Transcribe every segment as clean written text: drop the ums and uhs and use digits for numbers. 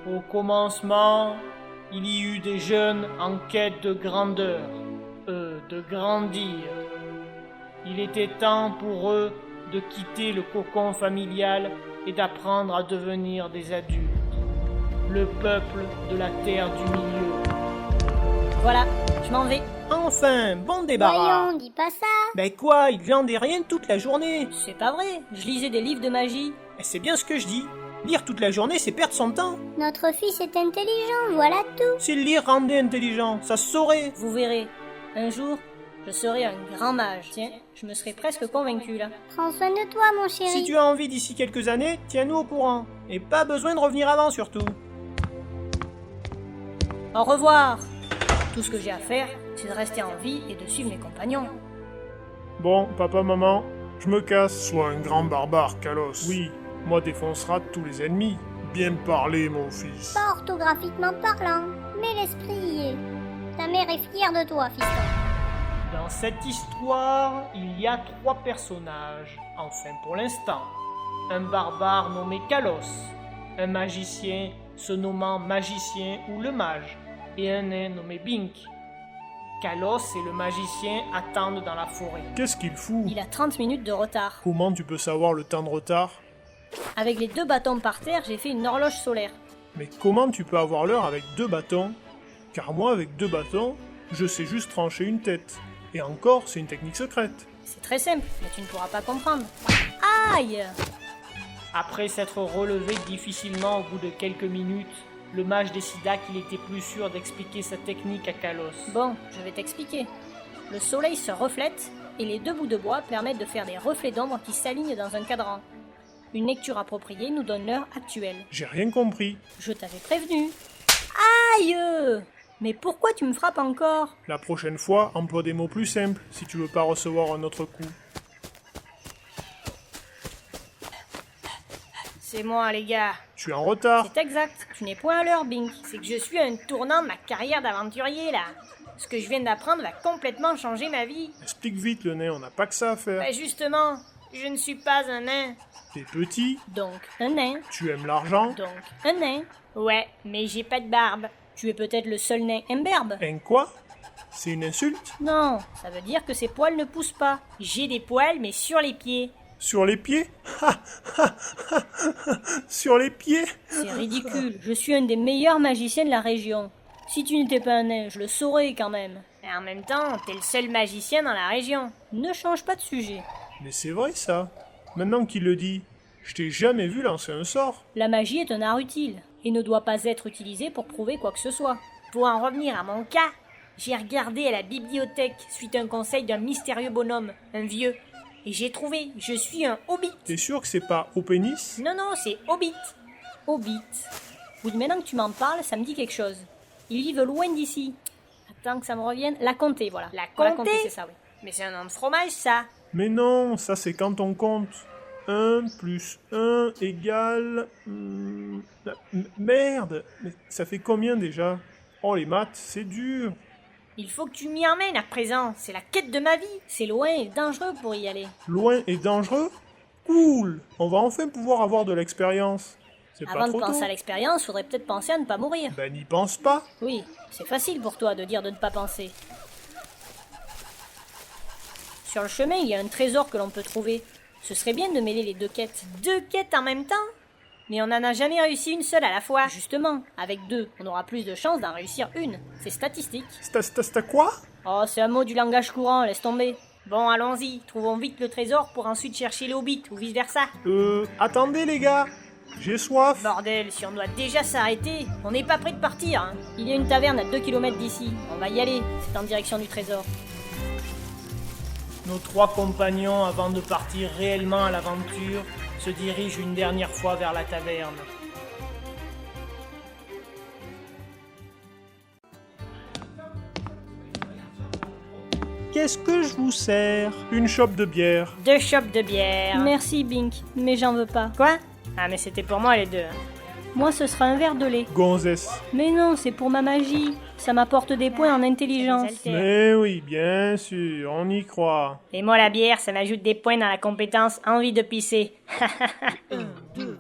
Au commencement, il y eut des jeunes en quête de grandeur, de grandir. Il était temps pour eux de quitter le cocon familial et d'apprendre à devenir des adultes. Le peuple de la terre du milieu. Voilà, je m'en vais. Enfin, bon débarras. Voyons, dis pas ça. Ben quoi, il vendait rien toute la journée. C'est pas vrai, je lisais des livres de magie. Et c'est bien ce que je dis. Lire toute la journée, c'est perdre son temps. Notre fils est intelligent, voilà tout. Si le lire rendait intelligent, ça se saurait. Vous verrez, un jour, je serai un grand mage. Tiens, je me serais presque convaincu là. Prends soin de toi, mon chéri. Si tu as envie d'ici quelques années, tiens-nous au courant. Et pas besoin de revenir avant surtout. Au revoir. Tout ce que j'ai à faire, c'est de rester en vie et de suivre mes compagnons. Bon, papa, maman, je me casse. Sois un grand barbare, Kalos. Oui, moi défoncera tous les ennemis. Bien parlé, mon fils. Pas orthographiquement parlant, mais l'esprit y est. Ta mère est fière de toi, fiston. Dans cette histoire, il y a 3 personnages, enfin pour l'instant. Un barbare nommé Kalos, un magicien se nommant Magicien ou le Mage, et un nain nommé Bink. Kalos et le magicien attendent dans la forêt. Qu'est-ce qu'il fout? Il a 30 minutes de retard. Comment tu peux savoir le temps de retard? Avec les 2 bâtons par terre, j'ai fait une horloge solaire. Mais comment tu peux avoir l'heure avec 2 bâtons? Car moi, avec 2 bâtons, je sais juste trancher une tête. Et encore, c'est une technique secrète. C'est très simple, mais tu ne pourras pas comprendre. Aïe! Après s'être relevé difficilement au bout de quelques minutes, le mage décida qu'il était plus sûr d'expliquer sa technique à Kalos. Bon, je vais t'expliquer. Le soleil se reflète, et les 2 bouts de bois permettent de faire des reflets d'ombre qui s'alignent dans un cadran. Une lecture appropriée nous donne l'heure actuelle. J'ai rien compris. Je t'avais prévenu. Aïe! Mais pourquoi tu me frappes encore? La prochaine fois, emploie des mots plus simples, si tu veux pas recevoir un autre coup. C'est moi, les gars. Tu es en retard. C'est exact. Tu n'es point à l'heure, Bink. C'est que je suis à un tournant de ma carrière d'aventurier, là. Ce que je viens d'apprendre va complètement changer ma vie. Explique vite, le nain, on n'a pas que ça à faire. Bah justement, je ne suis pas un nain. T'es petit, Donc, un nain. tu aimes l'argent. Donc, un nain. Ouais, mais j'ai pas de barbe. Tu es peut-être le seul nain imberbe. Un quoi? C'est une insulte? Non, ça veut dire que ces poils ne poussent pas. J'ai des poils, mais sur les pieds. Sur les pieds? Sur les pieds? C'est ridicule. Je suis un des meilleurs magiciens de la région. Si tu n'étais pas un nain, je le saurais quand même. Et en même temps, t'es le seul magicien dans la région. Ne change pas de sujet. Mais c'est vrai ça. Maintenant qu'il le dit, je t'ai jamais vu lancer un sort. La magie est un art utile, et ne doit pas être utilisée pour prouver quoi que ce soit. Pour en revenir à mon cas, j'ai regardé à la bibliothèque suite à un conseil d'un mystérieux bonhomme, un vieux. Et j'ai trouvé, je suis un hobbit. T'es sûr que c'est pas au pénis? Non, non, c'est hobbit. Hobbit. Oui, maintenant que tu m'en parles, ça me dit quelque chose. Ils vivent loin d'ici. Attends que ça me revienne. La comté, voilà. La comté, c'est ça, oui. Mais c'est un nom de fromage, ça. Mais non, ça c'est quand on compte. 1 plus 1 égale... Merde, mais ça fait combien déjà? Oh les maths, c'est dur. Il faut que tu m'y emmènes à présent. C'est la quête de ma vie. C'est loin et dangereux pour y aller. Loin et dangereux? Cool, on va enfin pouvoir avoir de l'expérience. C'est pas Avant de trop penser tôt. à l'expérience, faudrait peut-être penser à ne pas mourir. Ben n'y pense pas. Oui, c'est facile pour toi de dire de ne pas penser. Sur le chemin, il y a un trésor que l'on peut trouver. Ce serait bien de mêler les 2 quêtes. 2 quêtes en même temps? Mais on n'en a jamais réussi une seule à la fois. Justement, avec 2, on aura plus de chances d'en réussir une. C'est statistique. C'est quoi? Oh, c'est un mot du langage courant, laisse tomber. Bon, allons-y, trouvons vite le trésor pour ensuite chercher le hobbit, ou vice-versa. Attendez les gars, j'ai soif. Bordel, si on doit déjà s'arrêter, on n'est pas prêt de partir, hein. Il y a une taverne à 2 km d'ici, on va y aller, c'est en direction du trésor. Nos 3 compagnons, avant de partir réellement à l'aventure, se dirigent une dernière fois vers la taverne. Qu'est-ce que je vous sers? Une chope de bière. 2 chopes de bière. Merci, Bink, mais j'en veux pas. Quoi? Ah, mais c'était pour moi les 2. Moi, ce sera un verre de lait. Gonzesse. Mais non, c'est pour ma magie. Ça m'apporte des points en intelligence. Mais oui, bien sûr, on y croit. Et moi, la bière, ça m'ajoute des points dans la compétence envie de pisser.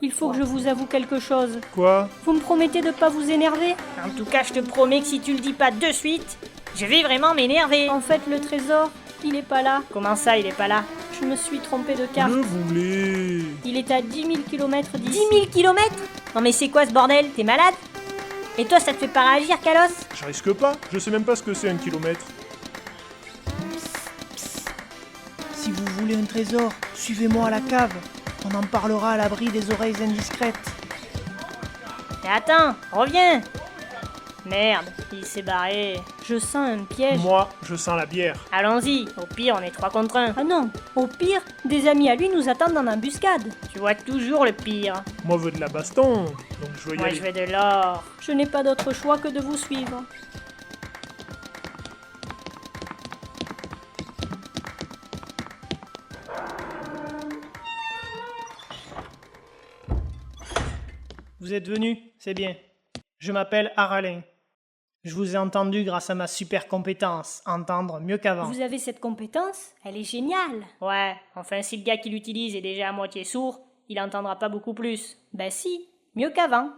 Il faut que je vous avoue quelque chose. Quoi? Vous me promettez de pas vous énerver? En tout cas, je te promets que si tu le dis pas de suite, je vais vraiment m'énerver. En fait, le trésor, il est pas là. Comment ça, il est pas là? Je me suis trompée de carte. Le voulez. Il est à 10 000 km d'ici. 10 000 km? Non mais c'est quoi ce bordel? T'es malade? Et toi, ça te fait pas réagir, Kalos? Je risque pas, je sais même pas ce que c'est un kilomètre. Si vous voulez un trésor, suivez-moi à la cave. On en parlera à l'abri des oreilles indiscrètes. Mais attends, reviens! Merde, il s'est barré. Je sens un piège. Moi, je sens la bière. Allons-y, au pire, on est 3 contre 1. Ah non, au pire, des amis à lui nous attendent dans l'embuscade. Tu vois toujours le pire. Moi, je veux de la baston, donc je veux y Moi, aller. je veux de l'or. Je n'ai pas d'autre choix que de vous suivre. Vous êtes venus, c'est bien. Je m'appelle Aralin. Je vous ai entendu grâce à ma super compétence, entendre mieux qu'avant. Vous avez cette compétence? Elle est géniale. Ouais, enfin si le gars qui l'utilise est déjà à moitié sourd, il entendra pas beaucoup plus. Ben si, mieux qu'avant.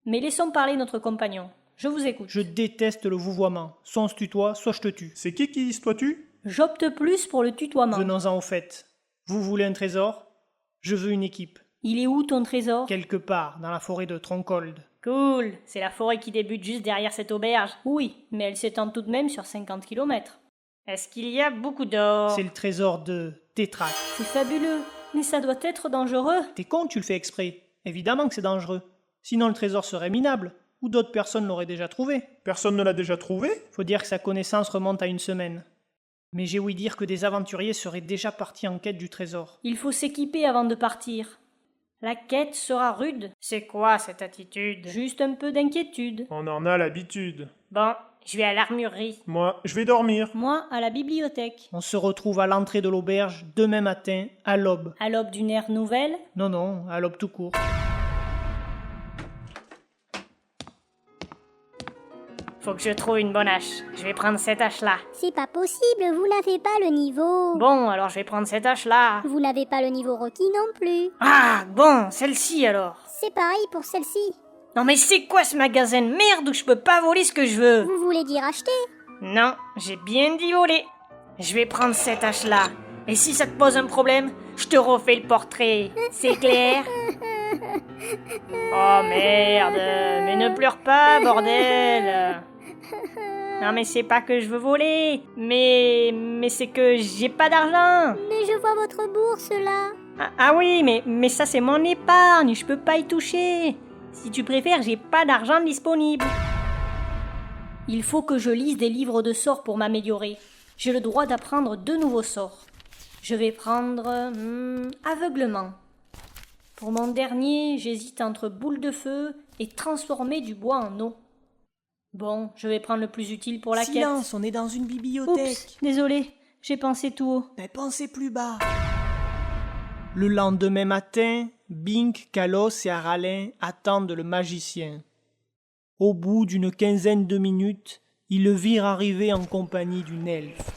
Mais laissons parler notre compagnon. Je vous écoute. Je déteste le vouvoiement. Soit on se tutoie, soit je te tue. C'est qui se toi-tu? J'opte plus pour le tutoiement. Venons-en au fait. Vous voulez un trésor? Je veux une équipe. Il est où ton trésor? Quelque part, dans la forêt de Troncold. Cool, c'est la forêt qui débute juste derrière cette auberge. Oui, mais elle s'étend tout de même sur 50 km. Est-ce qu'il y a beaucoup d'or? C'est le trésor de Tétrac. C'est fabuleux, mais ça doit être dangereux. T'es con, tu le fais exprès. Évidemment que c'est dangereux. Sinon le trésor serait minable, ou d'autres personnes l'auraient déjà trouvé. Personne ne l'a déjà trouvé? Faut dire que sa connaissance remonte à une semaine. Mais j'ai ouï dire que des aventuriers seraient déjà partis en quête du trésor. Il faut s'équiper avant de partir. La quête sera rude. C'est quoi cette attitude? Juste un peu d'inquiétude. On en a l'habitude. Bon, je vais à l'armurerie. Moi, je vais dormir. Moi, à la bibliothèque. On se retrouve à l'entrée de l'auberge demain matin, à l'aube. À l'aube d'une ère nouvelle? Non, à l'aube tout court. Faut que je trouve une bonne hache. Je vais prendre cette hache-là. C'est pas possible, vous n'avez pas le niveau. Bon, alors je vais prendre cette hache-là. Vous n'avez pas le niveau requis non plus. Ah, bon, celle-ci alors. C'est pareil pour celle-ci. Non mais c'est quoi ce magasin de merde où je peux pas voler ce que je veux? Vous voulez dire acheter? Non, j'ai bien dit voler. Je vais prendre cette hache-là. Et si ça te pose un problème, je te refais le portrait. C'est clair? Oh merde, mais ne pleure pas, bordel. Non mais c'est pas que je veux voler, mais c'est que j'ai pas d'argent. Mais je vois votre bourse là. Ah oui, mais ça c'est mon épargne, je peux pas y toucher. Si tu préfères, j'ai pas d'argent disponible. Il faut que je lise des livres de sorts pour m'améliorer. J'ai le droit d'apprendre 2 nouveaux sorts. Je vais prendre aveuglement. Pour mon dernier, j'hésite entre boule de feu et transformer du bois en eau. Bon, je vais prendre le plus utile pour la quête. Silence, on est dans une bibliothèque. Oups, désolé, j'ai pensé tout haut. Mais pensez plus bas. Le lendemain matin, Bink, Kalos et Aralin attendent le magicien. Au bout d'une quinzaine de minutes, ils le virent arriver en compagnie d'une elfe.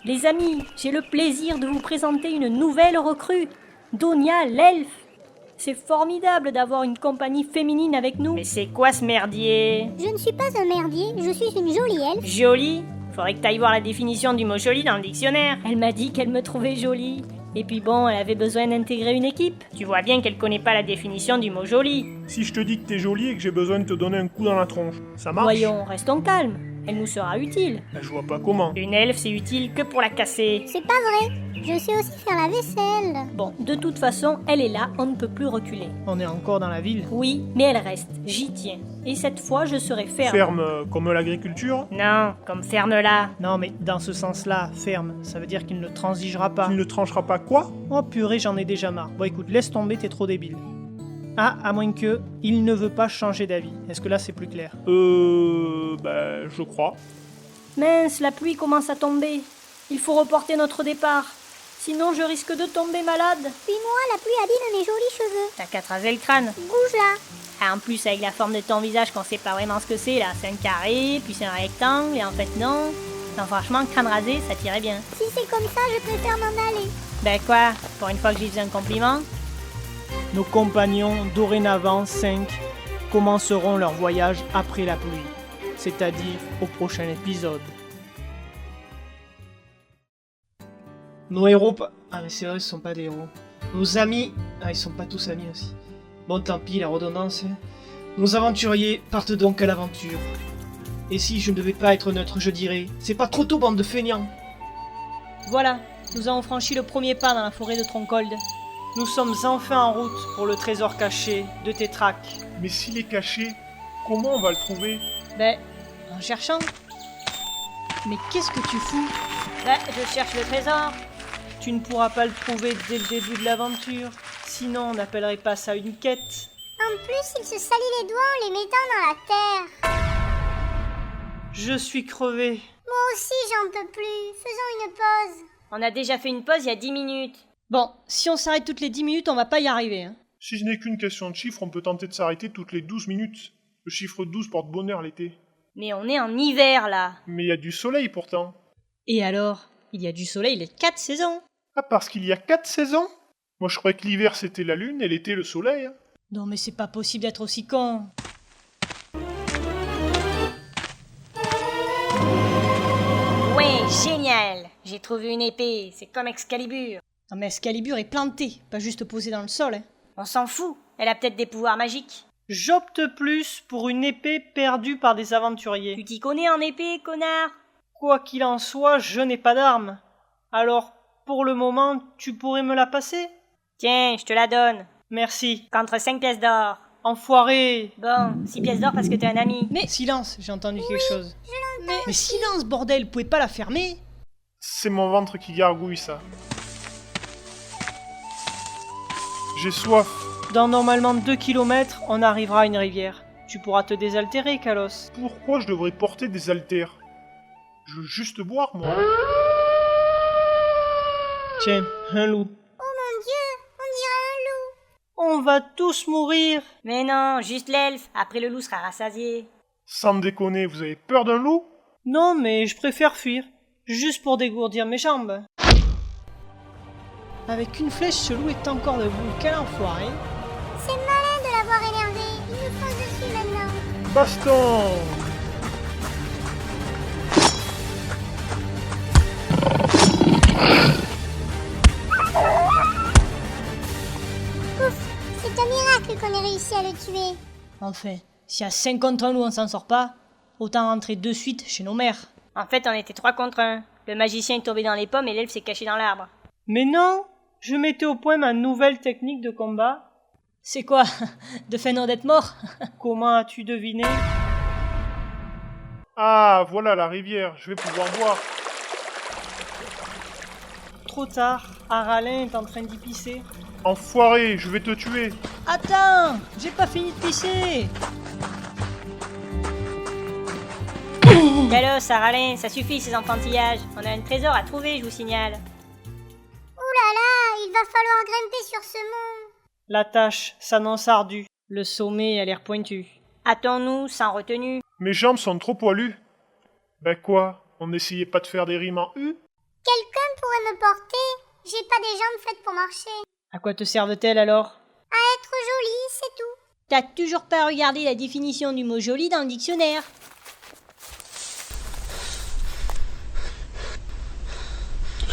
Les amis, j'ai le plaisir de vous présenter une nouvelle recrue, Donia l'elfe. C'est formidable d'avoir une compagnie féminine avec nous. Mais c'est quoi ce merdier? Je ne suis pas un merdier, je suis une jolie elfe. Jolie? Faudrait que t'ailles voir la définition du mot jolie dans le dictionnaire. Elle m'a dit qu'elle me trouvait jolie. Et puis bon, elle avait besoin d'intégrer une équipe. Tu vois bien qu'elle connaît pas la définition du mot jolie. Si je te dis que t'es jolie et que j'ai besoin de te donner un coup dans la tronche, ça marche? Voyons, restons calmes. Elle nous sera utile. Ben, je vois pas comment. Une elfe, c'est utile que pour la casser. C'est pas vrai, je sais aussi faire la vaisselle. Bon, de toute façon, elle est là, on ne peut plus reculer. On est encore dans la ville. Oui, mais elle reste, j'y tiens. Et cette fois, je serai ferme. Ferme comme l'agriculture? Non, comme ferme-la. Non, mais dans ce sens-là, ferme, ça veut dire qu'il ne transigera pas. Tu ne trancheras pas quoi? Oh purée, j'en ai déjà marre. Bon écoute, laisse tomber, t'es trop débile. Ah, à moins que, il ne veut pas changer d'avis. Est-ce que là c'est plus clair? Ben, je crois. Mince, la pluie commence à tomber. Il faut reporter notre départ. Sinon, je risque de tomber malade. Puis moi, la pluie abîme mes jolis cheveux. T'as qu'à te raser le crâne. Bouge là. Ah, en plus, avec la forme de ton visage qu'on sait pas vraiment ce que c'est, là. C'est un carré, puis c'est un rectangle, et en fait, non. Non, franchement, crâne rasé, ça tirait bien. Si c'est comme ça, je préfère m'en aller. Ben quoi? Pour une fois que je lui faisais un compliment? Nos compagnons, dorénavant 5, commenceront leur voyage après la pluie, c'est-à-dire au prochain épisode. Nos héros... Ah mais c'est vrai, ce sont pas des héros. Nos amis... Ah, ils sont pas tous amis aussi. Bon, tant pis, la redondance. Nos aventuriers partent donc à l'aventure. Et si je ne devais pas être neutre, je dirais... C'est pas trop tôt, bande de feignants. Voilà, nous avons franchi le premier pas dans la forêt de Troncold. Nous sommes enfin en route pour le trésor caché de Tétrac. Mais s'il est caché, comment on va le trouver? Ben, en cherchant. Mais qu'est-ce que tu fous? Ben, je cherche le trésor. Tu ne pourras pas le trouver dès le début de l'aventure. Sinon, on n'appellerait pas ça une quête. En plus, il se salit les doigts en les mettant dans la terre. Je suis crevé. Moi aussi, j'en peux plus. Faisons une pause. On a déjà fait une pause il y a 10 minutes. Bon, si on s'arrête toutes les 10 minutes, on va pas y arriver. Hein. Si ce n'est qu'une question de chiffres, on peut tenter de s'arrêter toutes les 12 minutes. Le chiffre 12 porte bonheur l'été. Mais on est en hiver, là. Mais il y a du soleil pourtant. Et alors? Il y a du soleil les 4 saisons. Ah, parce qu'il y a 4 saisons? Moi je croyais que l'hiver c'était la lune et l'été le soleil. Hein. Non mais c'est pas possible d'être aussi con. Ouais, génial. J'ai trouvé une épée, c'est comme Excalibur. Non mais Excalibur est plantée, pas juste posée dans le sol. Hein. On s'en fout, elle a peut-être des pouvoirs magiques. J'opte plus pour une épée perdue par des aventuriers. Tu t'y connais en épée, connard? Quoi qu'il en soit, je n'ai pas d'arme. Alors, pour le moment, tu pourrais me la passer? Tiens, je te la donne. Merci. Contre 5 pièces d'or. Enfoiré! Bon, 6 pièces d'or parce que t'es un ami. Mais silence, j'ai entendu quelque chose. Mais silence, bordel, vous pouvez pas la fermer? C'est mon ventre qui gargouille ça. J'ai soif. Dans normalement 2 kilomètres, on arrivera à une rivière. Tu pourras te désaltérer, Kalos. Pourquoi je devrais porter des haltères? Je veux juste boire, moi. Tiens, un loup. Oh mon Dieu, on dirait un loup. On va tous mourir. Mais non, juste l'elfe. Après le loup sera rassasié. Sans me déconner, vous avez peur d'un loup? Non, mais je préfère fuir. Juste pour dégourdir mes jambes. Avec une flèche, ce loup est encore debout. Quel enfoiré. C'est malin de l'avoir énervé. Il nous fonce dessus maintenant. Baston! Ouf, c'est un miracle qu'on ait réussi à le tuer. Enfin, si à 5 contre 1 loup on s'en sort pas, autant rentrer de suite chez nos mères. En fait, on était 3 contre 1. Le magicien est tombé dans les pommes et l'elfe s'est caché dans l'arbre. Mais non, je mettais au point ma nouvelle technique de combat. C'est quoi? De feindre d'être mort? Comment as-tu deviné? Ah, voilà la rivière, je vais pouvoir boire. Trop tard, Aralin est en train d'y pisser. Enfoiré, je vais te tuer. Attends, j'ai pas fini de pisser. Kalos, Aralin, ça suffit ces enfantillages. On a un trésor à trouver, je vous signale. Ouh là là, il va falloir grimper sur ce mont. La tâche s'annonce ardue. Le sommet a l'air pointu. Hâtons-nous, sans retenue. Mes jambes sont trop poilues. Ben quoi, on n'essayait pas de faire des rimes en U? Quelqu'un pourrait me porter? J'ai pas des jambes faites pour marcher. À quoi te servent-elles alors? À être jolie, c'est tout. T'as toujours pas regardé la définition du mot joli dans le dictionnaire.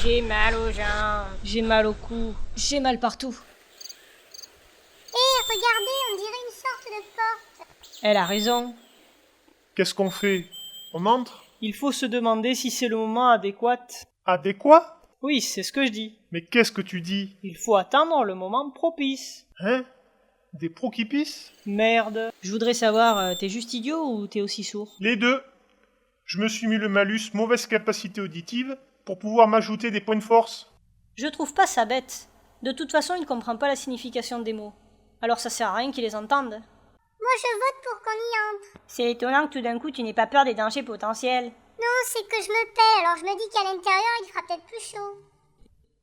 J'ai mal aux jambes. J'ai mal au cou. J'ai mal partout. Hé, regardez, on dirait une sorte de porte. Elle a raison. Qu'est-ce qu'on fait? On entre? Il faut se demander si c'est le moment adéquat. Adéquat? Oui, c'est ce que je dis. Mais qu'est-ce que tu dis? Il faut attendre le moment propice. Hein? Des pros qui pissent? Merde. Je voudrais savoir, t'es juste idiot ou t'es aussi sourd? Les deux. Je me suis mis le malus mauvaise capacité auditive pour pouvoir m'ajouter des points de force. Je trouve pas ça bête. De toute façon, il comprend pas la signification des mots. Alors ça sert à rien qu'il les entende. Moi, je vote pour qu'on y entre. C'est étonnant que tout d'un coup tu n'aies pas peur des dangers potentiels. Non, c'est que je me paie, alors je me dis qu'à l'intérieur, il fera peut-être plus chaud.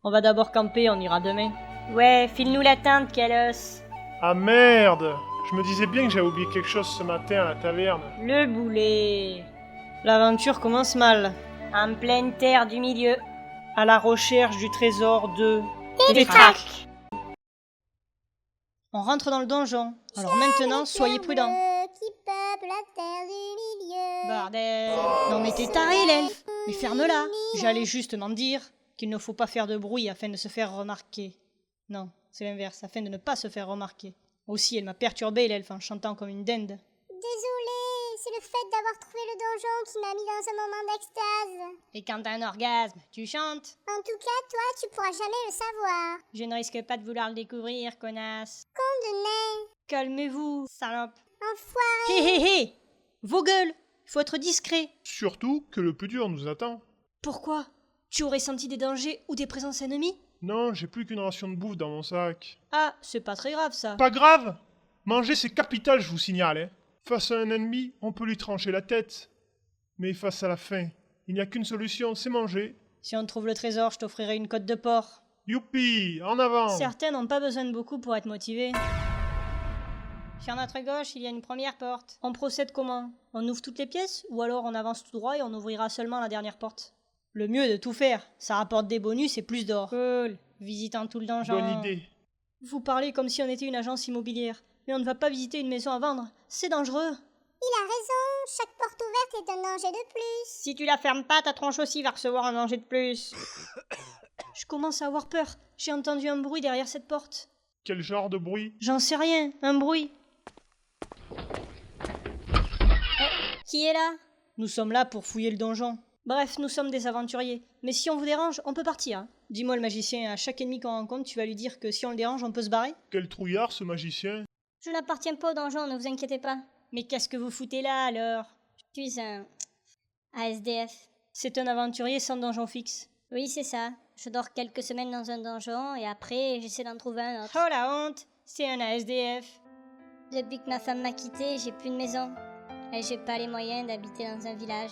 On va d'abord camper, on ira demain. Ouais, file-nous la tente, Kalos. Ah merde! Je me disais bien que j'avais oublié quelque chose ce matin à la taverne. Le boulet. L'aventure commence mal. En pleine terre du milieu. À la recherche du trésor de... Tétraque. On rentre dans le donjon. Alors maintenant, soyez prudents. Qui peuple la terre du milieu. Bordel. Non mais t'es taré, l'elfe. Mais ferme-la. J'allais justement dire qu'il ne faut pas faire de bruit afin de se faire remarquer. Non, c'est l'inverse, afin de ne pas se faire remarquer. Aussi, elle m'a perturbé, l'elfe, en chantant comme une dinde. Désolée, c'est le fait d'avoir trouvé le donjon qui m'a mis dans un moment d'extase. Et quand t'as un orgasme, tu chantes. En tout cas, toi, tu pourras jamais le savoir. Je ne risque pas de vouloir le découvrir, connasse. Con de nez, Calmez-vous, salope. enfoiré. Hé hé hé. Vos gueules. Il faut être discret. Surtout que le plus dur nous attend. Pourquoi? Tu aurais senti des dangers ou des présences ennemies? Non, j'ai plus qu'une ration de bouffe dans mon sac. Ah, c'est pas très grave ça. Pas grave! Manger c'est capital, je vous signale, hein. Face à un ennemi, on peut lui trancher la tête. Mais face à la faim, il n'y a qu'une solution, c'est manger. Si on trouve le trésor, je t'offrirai une côte de porc. Youpi! En avant! Certains n'ont pas besoin de beaucoup pour être motivés. Sur notre gauche, il y a une première porte. On procède comment? On ouvre toutes les pièces ou alors on avance tout droit et on ouvrira seulement la dernière porte? Le mieux est de tout faire. Ça rapporte des bonus et plus d'or. Cool. Visitant tout le donjon. Bonne idée. Vous parlez comme si on était une agence immobilière. Mais on ne va pas visiter une maison à vendre. C'est dangereux. Il a raison, chaque porte ouverte est un danger de plus. Si tu la fermes pas, ta tronche aussi va recevoir un danger de plus. Je commence à avoir peur. J'ai entendu un bruit derrière cette porte. Quel genre de bruit? J'en sais rien. Un bruit. Qui est là? Nous sommes là pour fouiller le donjon. Bref, nous sommes des aventuriers. Mais si on vous dérange, on peut partir. Hein. Dis-moi le magicien, à chaque ennemi qu'on rencontre, tu vas lui dire que si on le dérange, on peut se barrer? Quel trouillard ce magicien? Je n'appartiens pas au donjon, ne vous inquiétez pas. Mais qu'est-ce que vous foutez là alors? Je suis un ASDF. C'est un aventurier sans donjon fixe. Oui, c'est ça. Je dors quelques semaines dans un donjon et après, j'essaie d'en trouver un autre. Oh la honte! C'est un ASDF. Depuis que ma femme m'a quitté, j'ai plus de maison. Et j'ai pas les moyens d'habiter dans un village.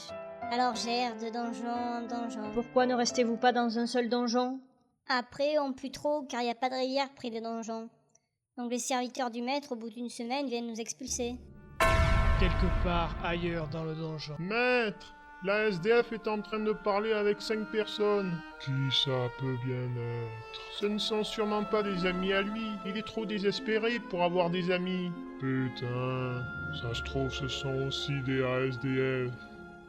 Alors j'erre de donjon en donjon. Pourquoi ne restez-vous pas dans un seul donjon? Après, on pue trop car il n'y a pas de rivière près des donjons. Donc les serviteurs du maître, au bout d'une semaine, viennent nous expulser. Quelque part ailleurs dans le donjon. Maître! La SDF est en train de parler avec 5 personnes. Qui ça peut bien être? Ce ne sont sûrement pas des amis à lui. Il est trop désespéré pour avoir des amis. Putain, ça se trouve ce sont aussi des ASDF.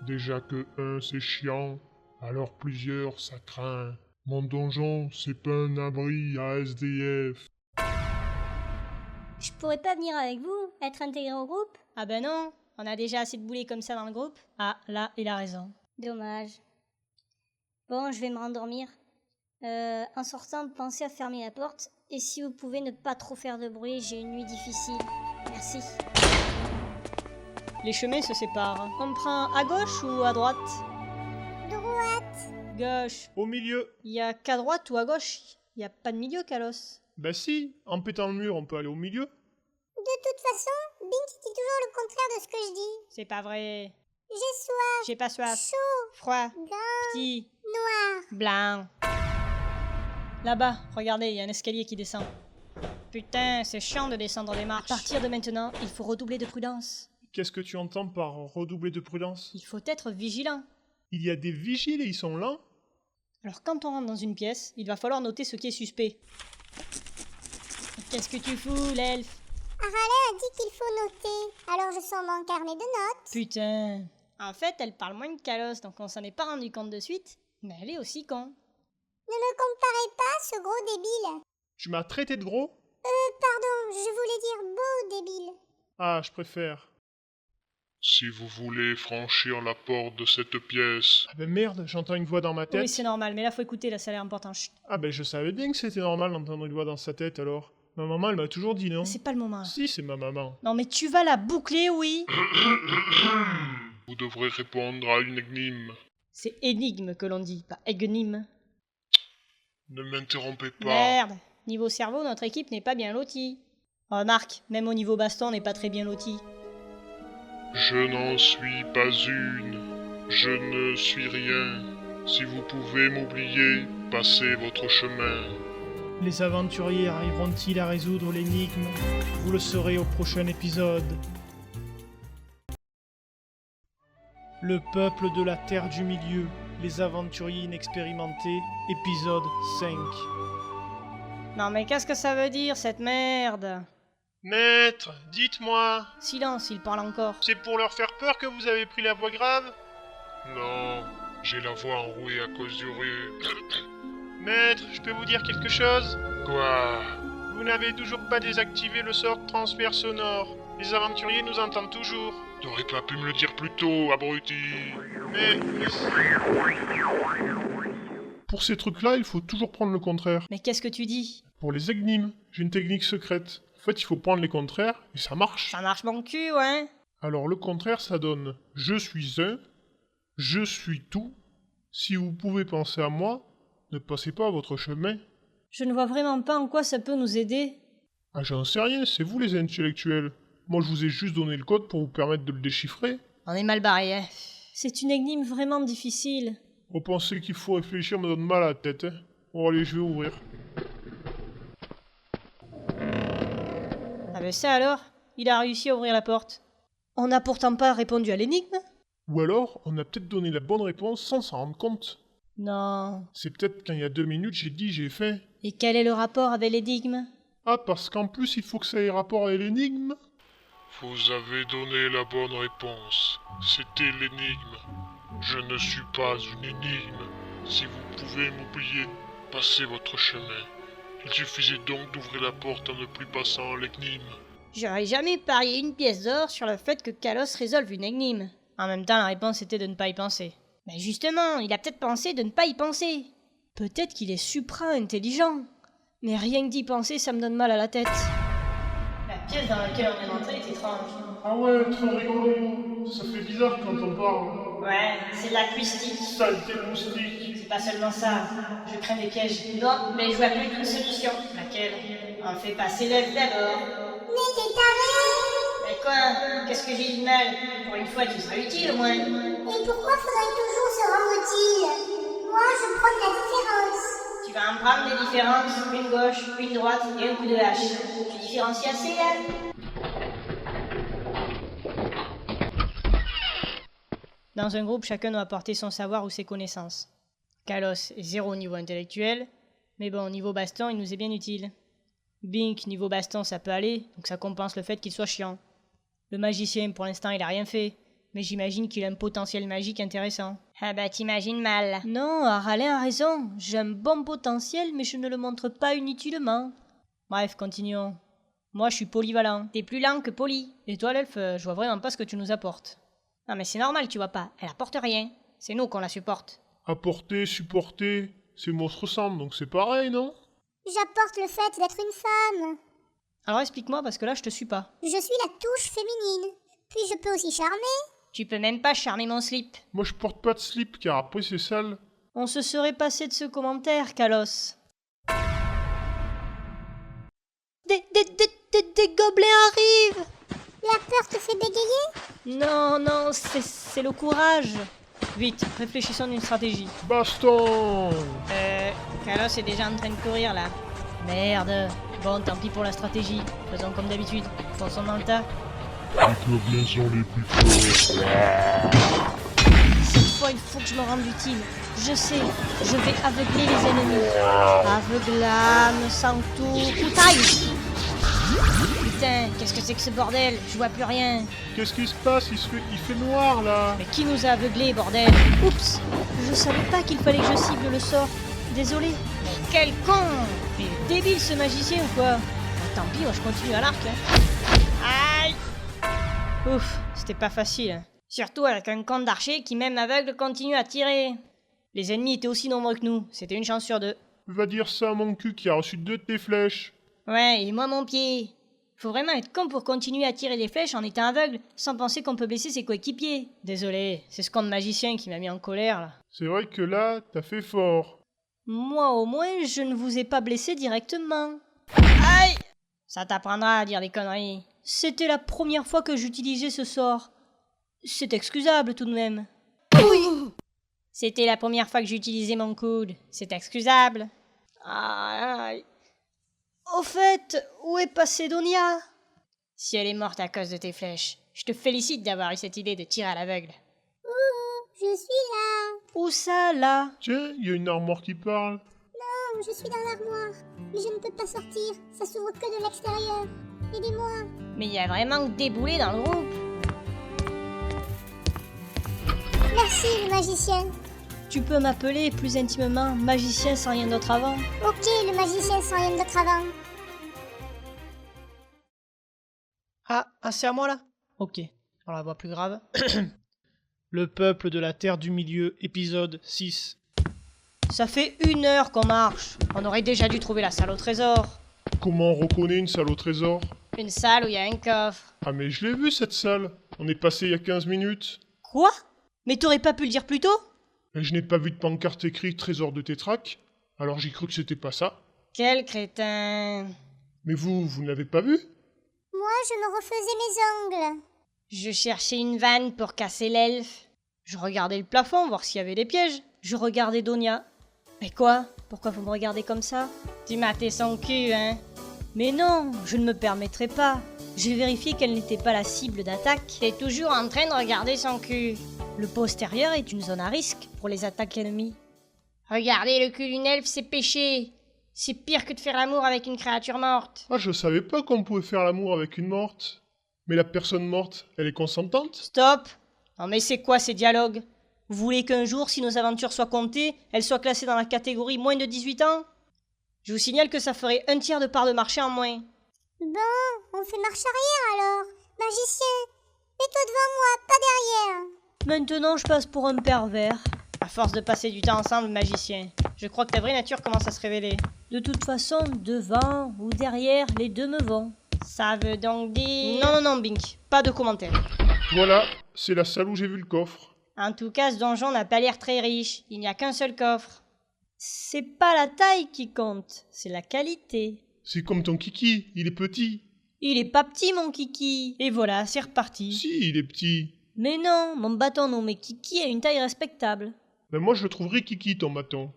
Déjà que un c'est chiant, alors plusieurs ça craint. Mon donjon, c'est pas un abri ASDF. Je pourrais pas venir avec vous, être intégré au groupe? Ah ben non, on a déjà assez de boulets comme ça dans le groupe. Ah, là, il a raison. Dommage. Bon, je vais me rendormir. En sortant, pensez à fermer la porte. Et si vous pouvez ne pas trop faire de bruit, j'ai une nuit difficile. Merci. Les chemins se séparent. On prend à gauche ou à droite? Droite. Gauche. Au milieu. Il y a qu'à droite ou à gauche? Il y a pas de milieu, Kalos. Bah si, en pétant le mur, on peut aller au milieu. De toute façon, Bink dit toujours le contraire de ce que je dis. C'est pas vrai. J'ai soif, J'ai pas soif. chaud, Froid. grand, Petit. noir. Blanc. Là-bas, regardez, il y a un escalier qui descend. Putain, c'est chiant de descendre des marches. À partir de maintenant, il faut redoubler de prudence. Qu'est-ce que tu entends par redoubler de prudence? Il faut être vigilant. Il y a des vigiles et ils sont lents? Alors quand on rentre dans une pièce, il va falloir noter ce qui est suspect. Qu'est-ce que tu fous, l'elfe? Aralin a dit qu'il faut noter, alors je sors mon carnet de notes. Putain. En fait, elle parle moins de Kalos, donc on s'en est pas rendu compte de suite. Mais elle est aussi con. Ne me comparez pas, ce gros débile. Tu m'as traité de gros? Pardon, je voulais dire beau débile. Ah, je préfère. Si vous voulez franchir la porte de cette pièce, Ah ben merde, j'entends une voix dans ma tête. Oui, c'est normal, mais là faut écouter, là ça a l'air important. Chut. Ah ben je savais bien que c'était normal d'entendre une voix dans sa tête alors. Ma maman elle m'a toujours dit non. C'est pas le moment. Si, c'est ma maman. Non mais tu vas la boucler, oui. vous devrez répondre à une énigme. C'est énigme que l'on dit, pas énigme. Ne m'interrompez pas. Merde. Niveau cerveau, notre équipe n'est pas bien lotie. Remarque, même au niveau baston, on n'est pas très bien loti. Je n'en suis pas une. Je ne suis rien. Si vous pouvez m'oublier, passez votre chemin. Les aventuriers arriveront-ils à résoudre l'énigme? Vous le saurez au prochain épisode. Le peuple de la Terre du Milieu, les aventuriers inexpérimentés, épisode 5. Non mais qu'est-ce que ça veut dire cette merde? Maître, dites-moi, Silence, il parle encore. c'est pour leur faire peur que vous avez pris la voix grave? Non, j'ai la voix enrouée à cause du rhume. Maître, je peux vous dire quelque chose? Quoi? Vous n'avez toujours pas désactivé le sort de transfert sonore. Les aventuriers nous entendent toujours. T'aurais pas pu me le dire plus tôt, abruti. Mais... Pour ces trucs-là, il faut toujours prendre le contraire. Mais qu'est-ce que tu dis? Pour les énigmes, j'ai une technique secrète. En fait, il faut prendre les contraires, et ça marche. Ça marche mon cul, ouais. Alors le contraire, ça donne « je suis un »,« je suis tout ». Si vous pouvez penser à moi, ne passez pas votre chemin. Je ne vois vraiment pas en quoi ça peut nous aider. Ah, j'en sais rien, c'est vous les intellectuels. Moi, je vous ai juste donné le code pour vous permettre de le déchiffrer. On est mal barré, hein. C'est une énigme vraiment difficile. Repenser qu'il faut réfléchir me donne mal à la tête. Hein. Bon, allez, je vais ouvrir. Ah ben ça alors, il a réussi à ouvrir la porte. On n'a pourtant pas répondu à l'énigme. Ou alors, on a peut-être donné la bonne réponse sans s'en rendre compte. Non. C'est peut-être quand il y a 2 minutes, j'ai dit j'ai fait. Et quel est le rapport avec l'énigme? Ah, parce qu'en plus, il faut que ça ait rapport avec l'énigme. Vous avez donné la bonne réponse. C'était l'énigme. Je ne suis pas une énigme. Si vous pouvez m'oublier, passez votre chemin. Il suffisait donc d'ouvrir la porte en ne plus passant l'énigme. J'aurais jamais parié une pièce d'or sur le fait que Kalos résolve une énigme. En même temps, la réponse était de ne pas y penser. Mais justement, il a peut-être pensé de ne pas y penser. Peut-être qu'il est supra-intelligent. Mais rien que d'y penser, ça me donne mal à la tête. La pièce dans laquelle on est rentré est étrange. Ah ouais, trop rigolo. Ça fait bizarre quand on parle. Ouais, c'est de l'acoustique. Saleté de moustique. C'est pas seulement ça. Je crains des pièges. Non, mais je vois plus qu'une solution. Laquelle? On fait passer l'œuf d'abord. Mais t'es taré! Mais quoi? Qu'est-ce que j'ai dit de mal? Pour une fois, tu seras utile au moins. Et pourquoi faudrait toujours se rendre utile? Moi, je prends la différence. Tu vas en prendre des différences, une gauche, une droite et un coup de hache. Tu différencies assez là? Dans un groupe, chacun doit apporter son savoir ou ses connaissances. Kalos est 0 au niveau intellectuel, mais bon, niveau baston, il nous est bien utile. Bink, niveau baston, ça peut aller, donc ça compense le fait qu'il soit chiant. Le magicien, pour l'instant, il a rien fait, mais j'imagine qu'il a un potentiel magique intéressant. Ah bah t'imagines mal. Non, Aralin a raison, j'ai un bon potentiel, mais je ne le montre pas inutilement. Bref, continuons. Moi, je suis polyvalent. T'es plus lent que poli. Et toi, l'elfe, je vois vraiment pas ce que tu nous apportes. Non mais c'est normal, tu vois pas, elle apporte rien. C'est nous qu'on la supporte. Apporter, supporter, ces mots se ressemblent, donc c'est pareil, non? J'apporte le fait d'être une femme. Alors explique-moi, parce que là, je te suis pas. Je suis la touche féminine. Puis je peux aussi charmer. Tu peux même pas charmer mon slip. Moi, je porte pas de slip, car après, c'est sale. On se serait passé de ce commentaire, Kalos. Des gobelins arrivent! La peur te fait bégayer? Non, non, c'est le courage. Vite, réfléchissons d'une stratégie. Baston! Kalos est déjà en train de courir là. Merde. Bon, tant pis pour la stratégie. Faisons comme d'habitude. Fonçons dans le tas. Les gobelins sont les plus forts. Cette fois, il faut que je me rende utile. Je sais, je vais aveugler les ennemis. Aveuglame, Sancto, Koutaï. Putain, qu'est-ce que c'est que ce bordel? Je vois plus rien. Qu'est-ce qui se passe? Il fait noir, là. Mais qui nous a aveuglés, bordel? Oups, je savais pas qu'il fallait que je cible le sort. Désolé. Mais quel con! Mais débile ce magicien ou quoi? Bon, tant pis, moi je continue à l'arc. Hein. Aïe! Ouf, c'était pas facile. Surtout avec un camp d'archers qui, même aveugle, continue à tirer. Les ennemis étaient aussi nombreux que nous, c'était une chance sur 2. Va dire ça à mon cul qui a reçu 2 de tes flèches. Ouais, et moi mon pied. Faut vraiment être con pour continuer à tirer des flèches en étant aveugle, sans penser qu'on peut blesser ses coéquipiers. Désolé, c'est ce camp de magicien qui m'a mis en colère là. C'est vrai que là, t'as fait fort. Moi au moins, je ne vous ai pas blessé directement. Aïe! Ça t'apprendra à dire des conneries. C'était la première fois que j'utilisais ce sort. C'est excusable tout de même. Oui! C'était la première fois que j'utilisais mon coude. C'est excusable. Aïe! Au fait, où est passée Donia? Si elle est morte à cause de tes flèches, je te félicite d'avoir eu cette idée de tirer à l'aveugle. Je suis là. Où ça, là? Tiens, il y a une armoire qui parle. Non, je suis dans l'armoire. Mais je ne peux pas sortir. Ça s'ouvre que de l'extérieur. Aidez-moi. Mais il y a vraiment des boulets dans le groupe. Merci, le magicien. Tu peux m'appeler plus intimement magicien sans rien d'autre avant. Ok, le magicien sans rien d'autre avant. Ah, c'est à moi là? Ok, alors la voix plus grave. Le peuple de la Terre du Milieu, épisode 6. Ça fait 1 heure qu'on marche. On aurait déjà dû trouver la salle au trésor. Comment on reconnaît une salle au trésor? Une salle où il y a un coffre. Ah mais je l'ai vue cette salle. On est passé il y a 15 minutes. Quoi? Mais t'aurais pas pu le dire plus tôt? Et je n'ai pas vu de pancarte écrite trésor de Tétrac. Alors j'ai cru que c'était pas ça. Quel crétin. Mais vous ne l'avez pas vu? Moi, je me refaisais mes ongles. Je cherchais une vanne pour casser l'elfe. Je regardais le plafond, voir s'il y avait des pièges. Je regardais Donia. Mais quoi? Pourquoi vous me regardez comme ça? Tu matais son cul, hein? Mais non, je ne me permettrai pas. J'ai vérifié qu'elle n'était pas la cible d'attaque. T'es toujours en train de regarder son cul. Le postérieur est une zone à risque pour les attaques ennemies. Regarder le cul d'une elfe, c'est péché. C'est pire que de faire l'amour avec une créature morte. Ah, je savais pas qu'on pouvait faire l'amour avec une morte. Mais la personne morte, elle est consentante? Stop! Non mais c'est quoi ces dialogues? Vous voulez qu'un jour, si nos aventures soient comptées, elles soient classées dans la catégorie moins de 18 ans? Je vous signale que ça ferait 1/3 de part de marché en moins. Bon, on fait marche arrière alors. Magicien, mets-toi devant moi, pas derrière. Maintenant, je passe pour un pervers. À force de passer du temps ensemble, magicien, je crois que ta vraie nature commence à se révéler. De toute façon, devant ou derrière, les deux me vont. Ça veut donc dire... Non, Bink, pas de commentaires. Voilà, c'est la salle où j'ai vu le coffre. En tout cas, ce donjon n'a pas l'air très riche. Il n'y a qu'un seul coffre. C'est pas la taille qui compte, c'est la qualité. C'est comme ton kiki, il est petit. Il est pas petit, mon kiki. Et voilà, c'est reparti. Si, il est petit. Mais non, mon bâton nommé Kiki a une taille respectable. Mais moi je le trouverais kiki ton bâton.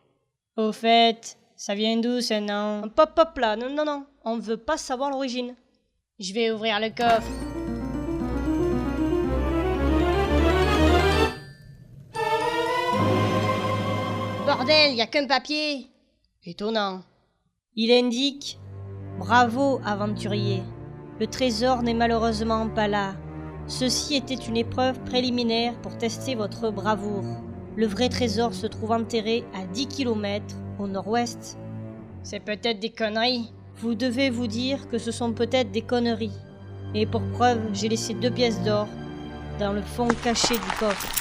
Au fait, ça vient d'où ce nom? Pop là, non, on veut pas savoir l'origine. Je vais ouvrir le coffre. Bordel, y a qu'un papier. Étonnant. Il indique « Bravo, aventurier. Le trésor n'est malheureusement pas là. Ceci était une épreuve préliminaire pour tester votre bravoure. Le vrai trésor se trouve enterré à 10 km au nord-ouest. » C'est peut-être des conneries. Vous devez vous dire que ce sont peut-être des conneries. Et pour preuve, j'ai laissé 2 pièces d'or dans le fond caché du coffre.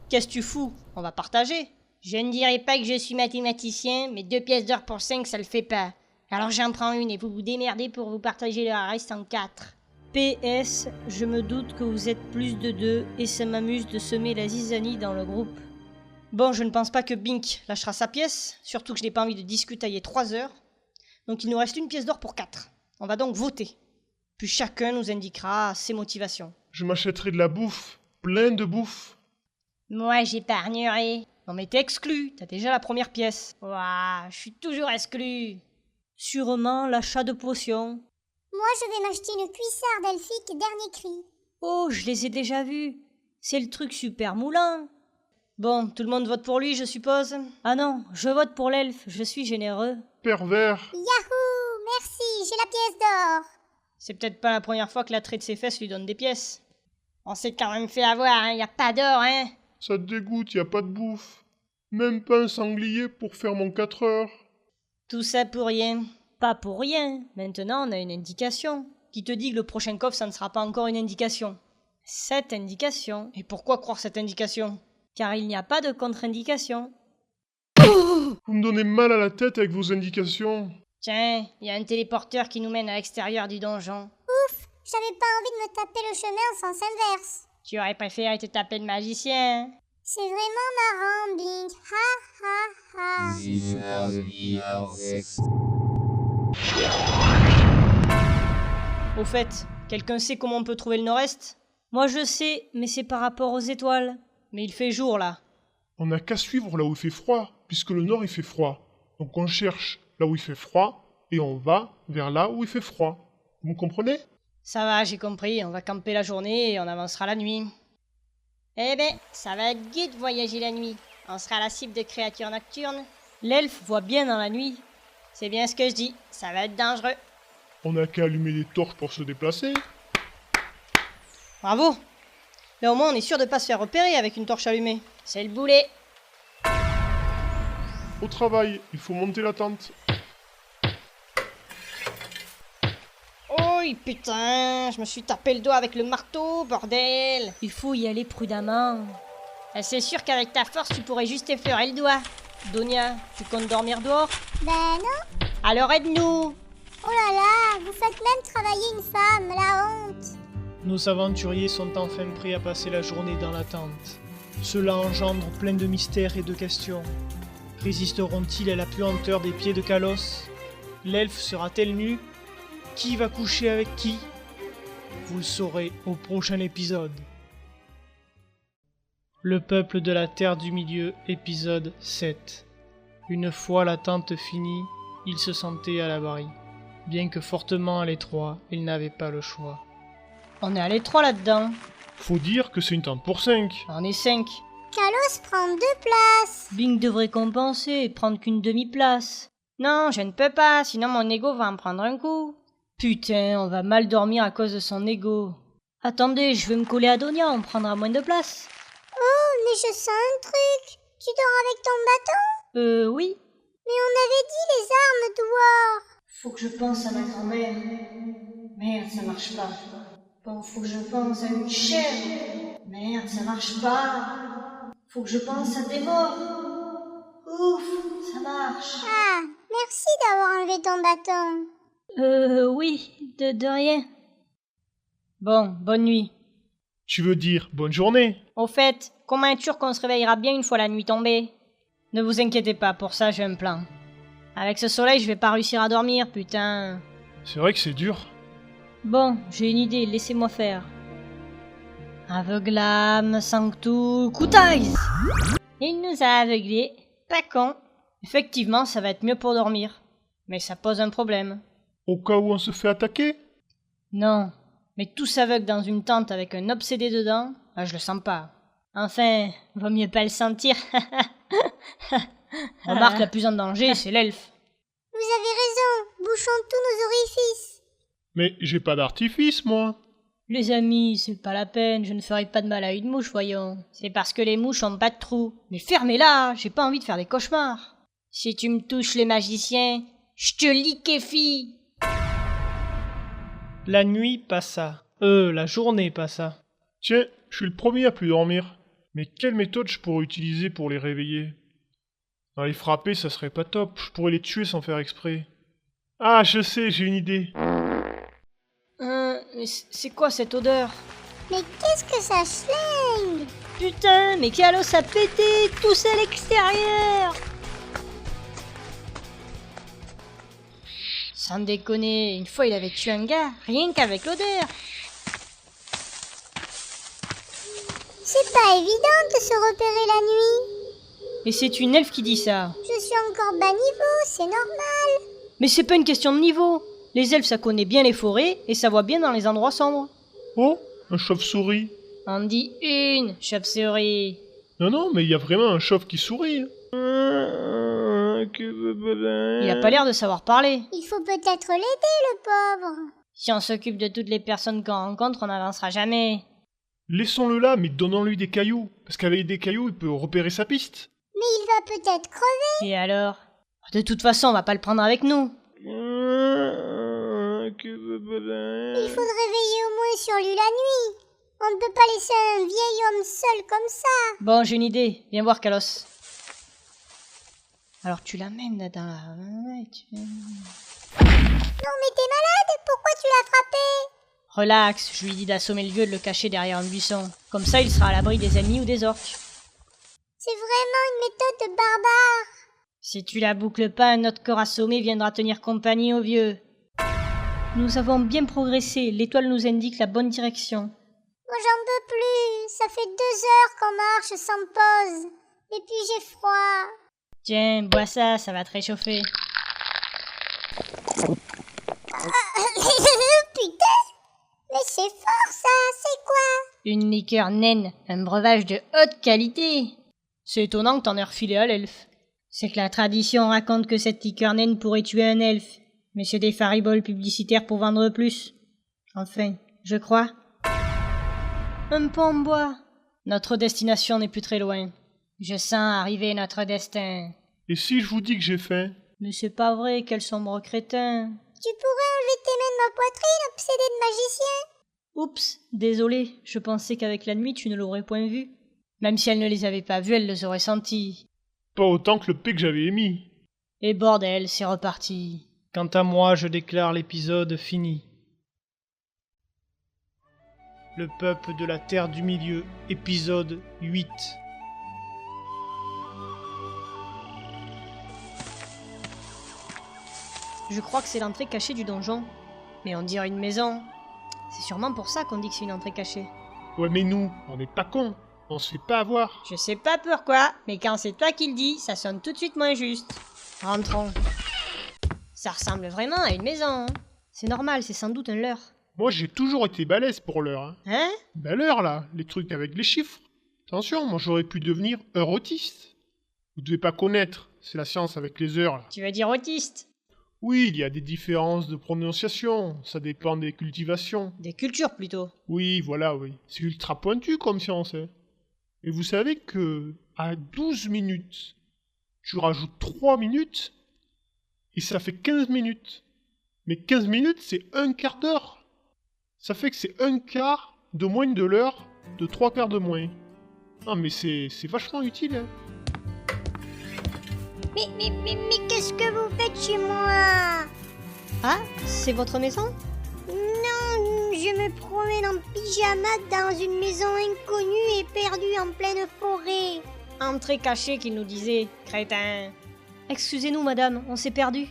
Qu'est-ce que tu fous? On va partager. Je ne dirais pas que je suis mathématicien, mais 2 pièces d'or pour 5, ça le fait pas. Alors j'en prends une et vous vous démerdez pour vous partager le reste en 4. PS, je me doute que vous êtes plus de 2 et ça m'amuse de semer la zizanie dans le groupe. Bon, je ne pense pas que Bink lâchera sa pièce, surtout que je n'ai pas envie de discutailler 3 heures. Donc il nous reste 1 pièce d'or pour 4. On va donc voter. Puis chacun nous indiquera ses motivations. Je m'achèterai de la bouffe, plein de bouffe. Moi, j'épargnerai. Non mais t'es exclu, t'as déjà la première pièce. Ouah, je suis toujours exclu. Sûrement l'achat de potions. Moi, je vais m'acheter une cuissarde elfique dernier cri. Oh, je les ai déjà vus. C'est le truc super moulant. Bon, tout le monde vote pour lui, je suppose? Ah non, je vote pour l'elfe, je suis généreux. Pervers. Yahoo! Merci, j'ai la pièce d'or. C'est peut-être pas la première fois que la traite de ses fesses lui donne des pièces. On s'est quand même fait avoir, hein, y a pas d'or, hein. Ça te dégoûte, y a pas de bouffe. Même pas un sanglier pour faire mon 4 heures. Tout ça pour rien. Pas pour rien. Maintenant, on a une indication. Qui te dit que le prochain coffre, ça ne sera pas encore une indication? Cette indication. Et pourquoi croire cette indication? Car il n'y a pas de contre-indication. Vous me donnez mal à la tête avec vos indications. Tiens, il y a un téléporteur qui nous mène à l'extérieur du donjon. J'avais pas envie de me taper le chemin en sens inverse. Tu aurais préféré te taper le magicien. C'est vraiment marrant, Bing. Ha ha ha. Au fait, quelqu'un sait comment on peut trouver le nord-est? Moi je sais, mais c'est par rapport aux étoiles. Mais il fait jour là. On n'a qu'à suivre là où il fait froid, puisque le nord il fait froid. Donc on cherche là où il fait froid, et on va vers là où il fait froid. Vous comprenez? Ça va, j'ai compris, on va camper la journée et on avancera la nuit. Eh ben, ça va être gai de voyager la nuit. On sera la cible de créatures nocturnes. L'elfe voit bien dans la nuit. C'est bien ce que je dis, ça va être dangereux. On n'a qu'à allumer des torches pour se déplacer. Bravo. Là au moins on est sûr de pas se faire repérer avec une torche allumée. C'est le boulet. Au travail, il faut monter la tente. Oh putain, je me suis tapé le doigt avec le marteau, bordel. Il faut y aller prudemment. C'est sûr qu'avec ta force tu pourrais juste effleurer le doigt. Donia, tu comptes dormir dehors? Ben non. Alors aide-nous. Oh là là, vous faites même travailler une femme, la honte. Nos aventuriers sont enfin prêts à passer la journée dans la tente. Cela engendre plein de mystères et de questions. Résisteront-ils à la puanteur des pieds de Kalos? L'elfe sera-t-elle nue? Qui va coucher avec qui? Vous le saurez au prochain épisode. Le peuple de la Terre du Milieu, épisode 7. Une fois la tente finie, ils se sentaient à l'abri. Bien que fortement à l'étroit, ils n'avaient pas le choix. On est à l'étroit là-dedans. Faut dire que c'est une tente pour 5. On est 5. Kalos prend 2 places. Bing devrait compenser et prendre qu'une demi-place. Non, je ne peux pas, sinon mon ego va en prendre un coup. Putain, on va mal dormir à cause de son ego. Attendez, je vais me coller à Donia, on prendra moins de place. Oh, mais je sens un truc. Tu dors avec ton bâton? Oui. Mais on avait dit les armes dehors. Faut que je pense à ma grand-mère. Merde, ça marche pas. Bon, faut que je pense à une chèvre. Merde, ça marche pas. Faut que je pense à des morts. Ouf, ça marche. Ah, merci d'avoir enlevé ton bâton. Oui, de rien. Bon, bonne nuit. Tu veux dire bonne journée? Au fait, comment être sûr qu'on se réveillera bien une fois la nuit tombée? Ne vous inquiétez pas, pour ça j'ai un plan. Avec ce soleil, je vais pas réussir à dormir, putain. C'est vrai que c'est dur. Bon, j'ai une idée, laissez-moi faire. Aveuglam, sanctu, kutais. Il nous a aveuglés, pas con. Effectivement, ça va être mieux pour dormir. Mais ça pose un problème. Au cas où on se fait attaquer? Non, mais tous aveugles dans une tente avec un obsédé dedans, je le sens pas. Enfin, vaut mieux pas le sentir. Remarque, la plus en danger, c'est l'elfe. Vous avez raison, bouchons tous nos orifices. Mais j'ai pas d'artifice, moi. Les amis, c'est pas la peine, je ne ferai pas de mal à une mouche, voyons. C'est parce que les mouches ont pas de trou. Mais fermez-la, j'ai pas envie de faire des cauchemars. Si tu me touches les magiciens, je te liquéfie. La nuit passa. La journée passa. Tiens, je suis le premier à plus dormir. Mais quelle méthode je pourrais utiliser pour les réveiller? Les frapper, ça serait pas top. Je pourrais les tuer sans faire exprès. Ah, je sais, j'ai une idée. Mais c'est quoi cette odeur? Mais qu'est-ce que ça schlingue? Putain, mais Kalos a pété, tous à l'extérieur. Sans déconner, une fois il avait tué un gars, rien qu'avec l'odeur. C'est pas évident de se repérer la nuit. Et c'est une elfe qui dit ça. Je suis encore bas niveau, c'est normal. Mais c'est pas une question de niveau. Les elfes ça connaît bien les forêts et ça voit bien dans les endroits sombres. Oh, un chauve-souris. On dit une chauve-souris. Non, mais il y a vraiment un chauve qui sourit. Il a pas l'air de savoir parler. Il faut peut-être l'aider, le pauvre. Si on s'occupe de toutes les personnes qu'on rencontre, on n'avancera jamais. Laissons-le là, mais donnons-lui des cailloux. Parce qu'avec des cailloux, il peut repérer sa piste. Mais il va peut-être crever. Et alors? De toute façon, on va pas le prendre avec nous. Il faudrait veiller au moins sur lui la nuit. On ne peut pas laisser un vieil homme seul comme ça. Bon, j'ai une idée. Viens voir Kalos. Alors tu l'amènes là dans la... Non mais t'es malade? Pourquoi tu l'as frappé? Relax, je lui dis d'assommer le vieux et de le cacher derrière un buisson. Comme ça, il sera à l'abri des ennemis ou des orques. C'est vraiment une méthode de barbare. Si tu la boucles pas, un autre corps assommé viendra tenir compagnie au vieux. Nous avons bien progressé, l'étoile nous indique la bonne direction. Moi j'en peux plus. Ça fait 2 heures qu'on marche sans pause. Et puis j'ai froid. Tiens, bois ça, ça va te réchauffer. Putain! Mais c'est fort ça, c'est quoi? Une liqueur naine, un breuvage de haute qualité. C'est étonnant que t'en aies refilé à l'elfe. C'est que la tradition raconte que cette liqueur naine pourrait tuer un elfe. Mais c'est des fariboles publicitaires pour vendre plus. Enfin, je crois. Un pont en bois. Notre destination n'est plus très loin. Je sens arriver notre destin. Et si je vous dis que j'ai faim? Mais c'est pas vrai, quel sombre crétin. Tu pourrais enlever tes mains de ma poitrine, obsédé de magicien? Oups, désolé, je pensais qu'avec la nuit tu ne l'aurais point vu. Même si elle ne les avait pas vus, elle les aurait sentis. Pas autant que le P que j'avais émis. Et bordel, c'est reparti. Quant à moi, je déclare l'épisode fini. Le peuple de la Terre du Milieu, épisode 8. Je crois que c'est l'entrée cachée du donjon. Mais on dirait une maison. C'est sûrement pour ça qu'on dit que c'est une entrée cachée. Ouais, mais nous, on n'est pas cons. On se fait pas avoir. Je sais pas pourquoi, mais quand c'est toi qui le dis, ça sonne tout de suite moins juste. Rentrons. Ça ressemble vraiment à une maison, hein. C'est normal, c'est sans doute un leurre. Moi, j'ai toujours été balèze pour l'heure. Hein. Hein? Ben l'heure, là, les trucs avec les chiffres. Attention, moi, j'aurais pu devenir heure autiste. Vous devez pas connaître, c'est la science avec les heures, là. Tu veux dire autiste? Oui, il y a des différences de prononciation, ça dépend des cultivations. Des cultures plutôt. Oui, voilà, oui. C'est ultra pointu comme science, hein. Et vous savez que à 12 minutes, tu rajoutes 3 minutes, et ça fait 15 minutes. Mais 15 minutes, c'est un quart d'heure. Ça fait que c'est un quart de moins de l'heure, de 3 quarts de moins. Ah, mais c'est vachement utile, hein. Mais qu'est-ce que vous faites chez moi? Ah, c'est votre maison? Non, je me promène en pyjama dans une maison inconnue et perdue en pleine forêt. Entrée cachée qu'il nous disait, crétin. Excusez-nous, madame, on s'est perdu.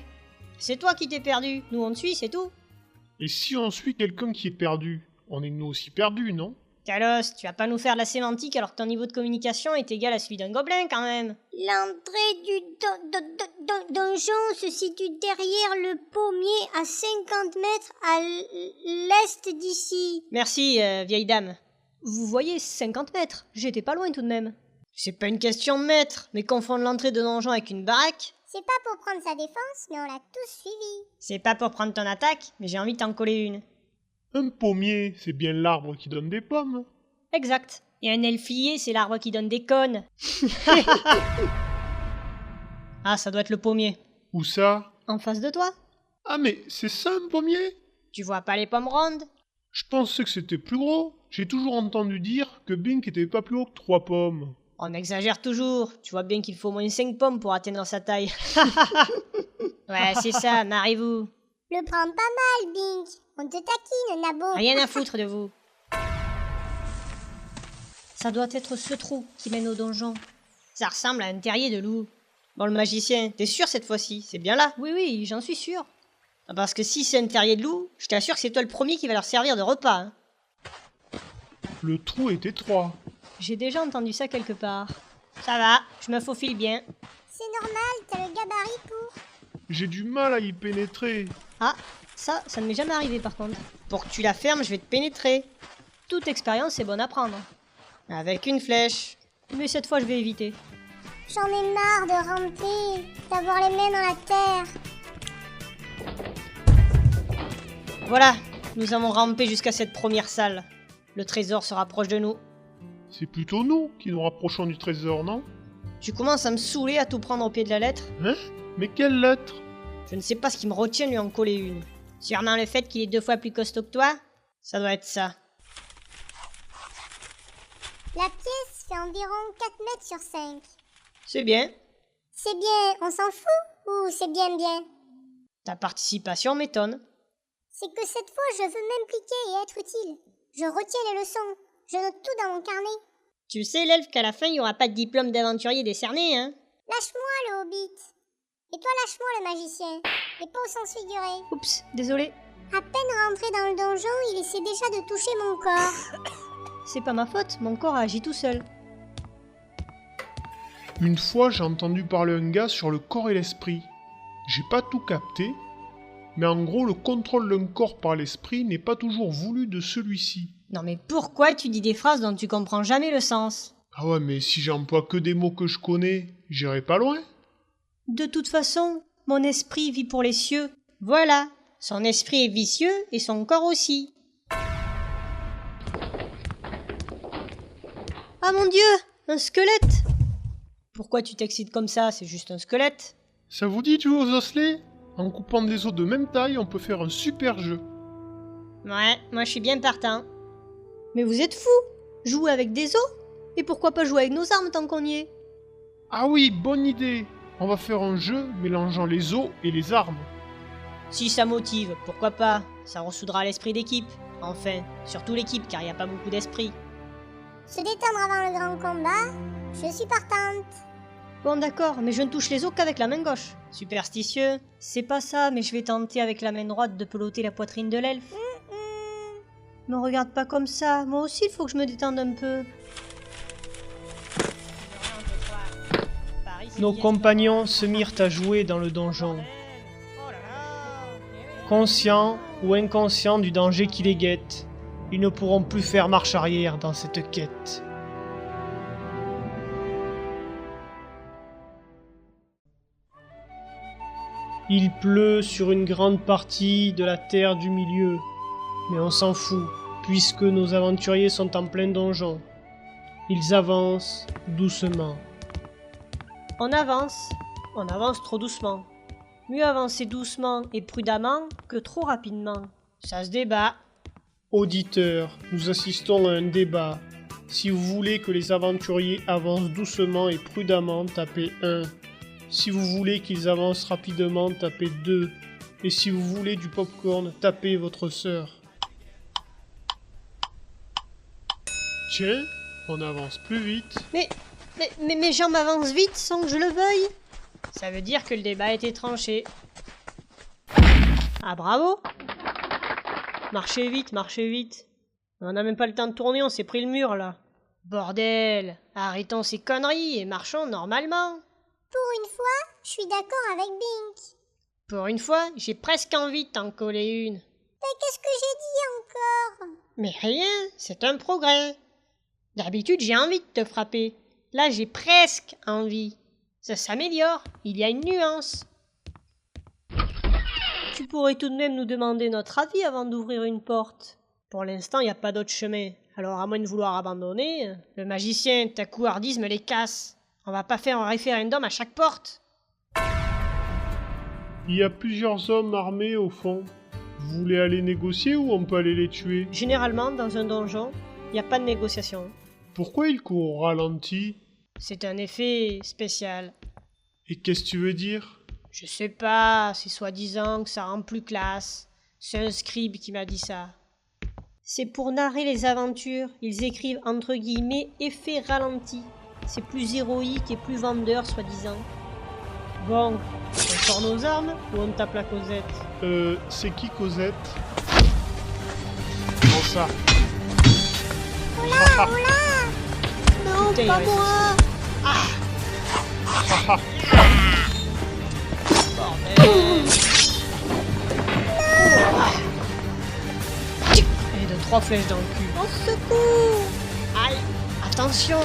C'est toi qui t'es perdu, nous on te suit, c'est tout. Et si on suit quelqu'un qui est perdu, on est nous aussi perdus, non? Kalos, tu vas pas nous faire de la sémantique alors que ton niveau de communication est égal à celui d'un gobelin quand même. L'entrée du donjon se situe derrière le pommier à 50 mètres à l'est d'ici. Merci, vieille dame. Vous voyez, 50 mètres, j'étais pas loin tout de même. C'est pas une question de mètre, mais confondre l'entrée de donjon avec une baraque. C'est pas pour prendre sa défense, mais on l'a tous suivi. C'est pas pour prendre ton attaque, mais j'ai envie de t'en coller une. Un pommier, c'est bien l'arbre qui donne des pommes. Exact. Et un elfier, c'est l'arbre qui donne des cônes. Ah, ça doit être le pommier. Où ça? En face de toi? Ah, mais c'est ça un pommier? Tu vois pas les pommes rondes? Je pensais que c'était plus gros. J'ai toujours entendu dire que Bink était pas plus haut que 3 pommes. On exagère toujours. Tu vois bien qu'il faut au moins 5 pommes pour atteindre sa taille. Ouais, c'est ça, mariez-vous. Le prends pas mal, Bink. On te taquine, Nabo. Rien à foutre de vous. Ça doit être ce trou qui mène au donjon. Ça ressemble à un terrier de loup. Bon, le magicien, t'es sûr cette fois-ci? C'est bien là? Oui, j'en suis sûr. Parce que si c'est un terrier de loup, je t'assure que c'est toi le premier qui va leur servir de repas. Hein. Le trou est étroit. J'ai déjà entendu ça quelque part. Ça va, je me faufile bien. C'est normal, t'as le gabarit pour. J'ai du mal à y pénétrer. Ah, ça ne m'est jamais arrivé par contre. Pour que tu la fermes, je vais te pénétrer. Toute expérience est bonne à prendre. Avec une flèche. Mais cette fois je vais éviter. J'en ai marre de ramper, d'avoir les mains dans la terre. Voilà, nous avons rampé jusqu'à cette première salle. Le trésor se rapproche de nous. C'est plutôt nous qui nous rapprochons du trésor, non? Tu commences à me saouler à tout prendre au pied de la lettre. Hein? Mais quelle lettre? Je ne sais pas ce qui me retient de lui en coller une. Sûrement le fait qu'il est 2 fois plus costaud que toi? Ça doit être ça. La pièce fait environ 4 mètres sur 5. C'est bien. C'est bien, on s'en fout? Ou c'est bien bien? Ta participation m'étonne. C'est que cette fois, je veux m'impliquer et être utile. Je retiens les leçons. Je note tout dans mon carnet. Tu sais, l'elfe, qu'à la fin, il n'y aura pas de diplôme d'aventurier décerné, hein? Lâche-moi le hobbit. Et toi, lâche-moi le magicien. Et pas au sens figuré. Oups, désolé. À peine rentré dans le donjon, il essaie déjà de toucher mon corps. C'est pas ma faute, mon corps a agi tout seul. Une fois, j'ai entendu parler un gars sur le corps et l'esprit. J'ai pas tout capté, mais en gros, le contrôle d'un corps par l'esprit n'est pas toujours voulu de celui-ci. Non mais pourquoi tu dis des phrases dont tu comprends jamais le sens? Ah ouais, mais si j'emploie que des mots que je connais, j'irai pas loin. De toute façon, mon esprit vit pour les cieux. Voilà, son esprit est vicieux et son corps aussi. Ah mon Dieu, un squelette! Pourquoi tu t'excites comme ça? C'est juste un squelette. Ça vous dit de jouer aux osselets? En coupant des os de même taille, on peut faire un super jeu. Ouais, moi je suis bien partant. Mais vous êtes fous! Jouer avec des os? Et pourquoi pas jouer avec nos armes tant qu'on y est? Ah oui, bonne idée. On va faire un jeu mélangeant les os et les armes. Si ça motive, pourquoi pas? Ça ressoudra l'esprit d'équipe. Enfin, surtout l'équipe car il n'y a pas beaucoup d'esprit. Se détendre avant le grand combat, je suis partante. Bon d'accord, mais je ne touche les os qu'avec la main gauche. Superstitieux? C'est pas ça, mais je vais tenter avec la main droite de peloter la poitrine de l'elfe. Me regarde pas comme ça, moi aussi il faut que je me détende un peu. Nos compagnons se mirent à jouer dans le donjon, conscients ou inconscients du danger qui les guette. Ils ne pourront plus faire marche arrière dans cette quête. Il pleut sur une grande partie de la terre du milieu, mais on s'en fout, puisque nos aventuriers sont en plein donjon. Ils avancent doucement. On avance trop doucement. Mieux avancer doucement et prudemment que trop rapidement. Ça se débat. Auditeurs, nous assistons à un débat. Si vous voulez que les aventuriers avancent doucement et prudemment, tapez 1. Si vous voulez qu'ils avancent rapidement, tapez 2. Et si vous voulez du popcorn, tapez votre sœur. Tiens, on avance plus vite. Mais mes jambes avancent vite sans que je le veuille. Ça veut dire que le débat a été tranché. Ah bravo! Marchez vite, marchez vite. On n'a même pas le temps de tourner, on s'est pris le mur là. Bordel! Arrêtons ces conneries et marchons normalement. Pour une fois, je suis d'accord avec Bink. Pour une fois, j'ai presque envie de t'en coller une. Mais qu'est-ce que j'ai dit encore? Mais rien, c'est un progrès. D'habitude, j'ai envie de te frapper. Là, j'ai presque envie. Ça s'améliore, il y a une nuance. Tu pourrais tout de même nous demander notre avis avant d'ouvrir une porte. Pour l'instant, il n'y a pas d'autre chemin. Alors, à moins de vouloir abandonner, le magicien, ta couardise me les casse. On va pas faire un référendum à chaque porte. Il y a plusieurs hommes armés au fond. Vous voulez aller négocier ou on peut aller les tuer? Généralement, dans un donjon, il n'y a pas de négociation. Pourquoi ils courent au ralenti? C'est un effet spécial. Et qu'est-ce que tu veux dire? Je sais pas, c'est soi-disant que ça rend plus classe. C'est un scribe qui m'a dit ça. C'est pour narrer les aventures, ils écrivent entre guillemets effet ralenti. C'est plus héroïque et plus vendeur, soi-disant. Bon, on sort nos armes ou on tape la Cosette? C'est qui Cosette? Comment ça? Oula, oula! Non, Putain, pas il moi! Et de 3 flèches dans le cul. Au secours! Aïe! Attention!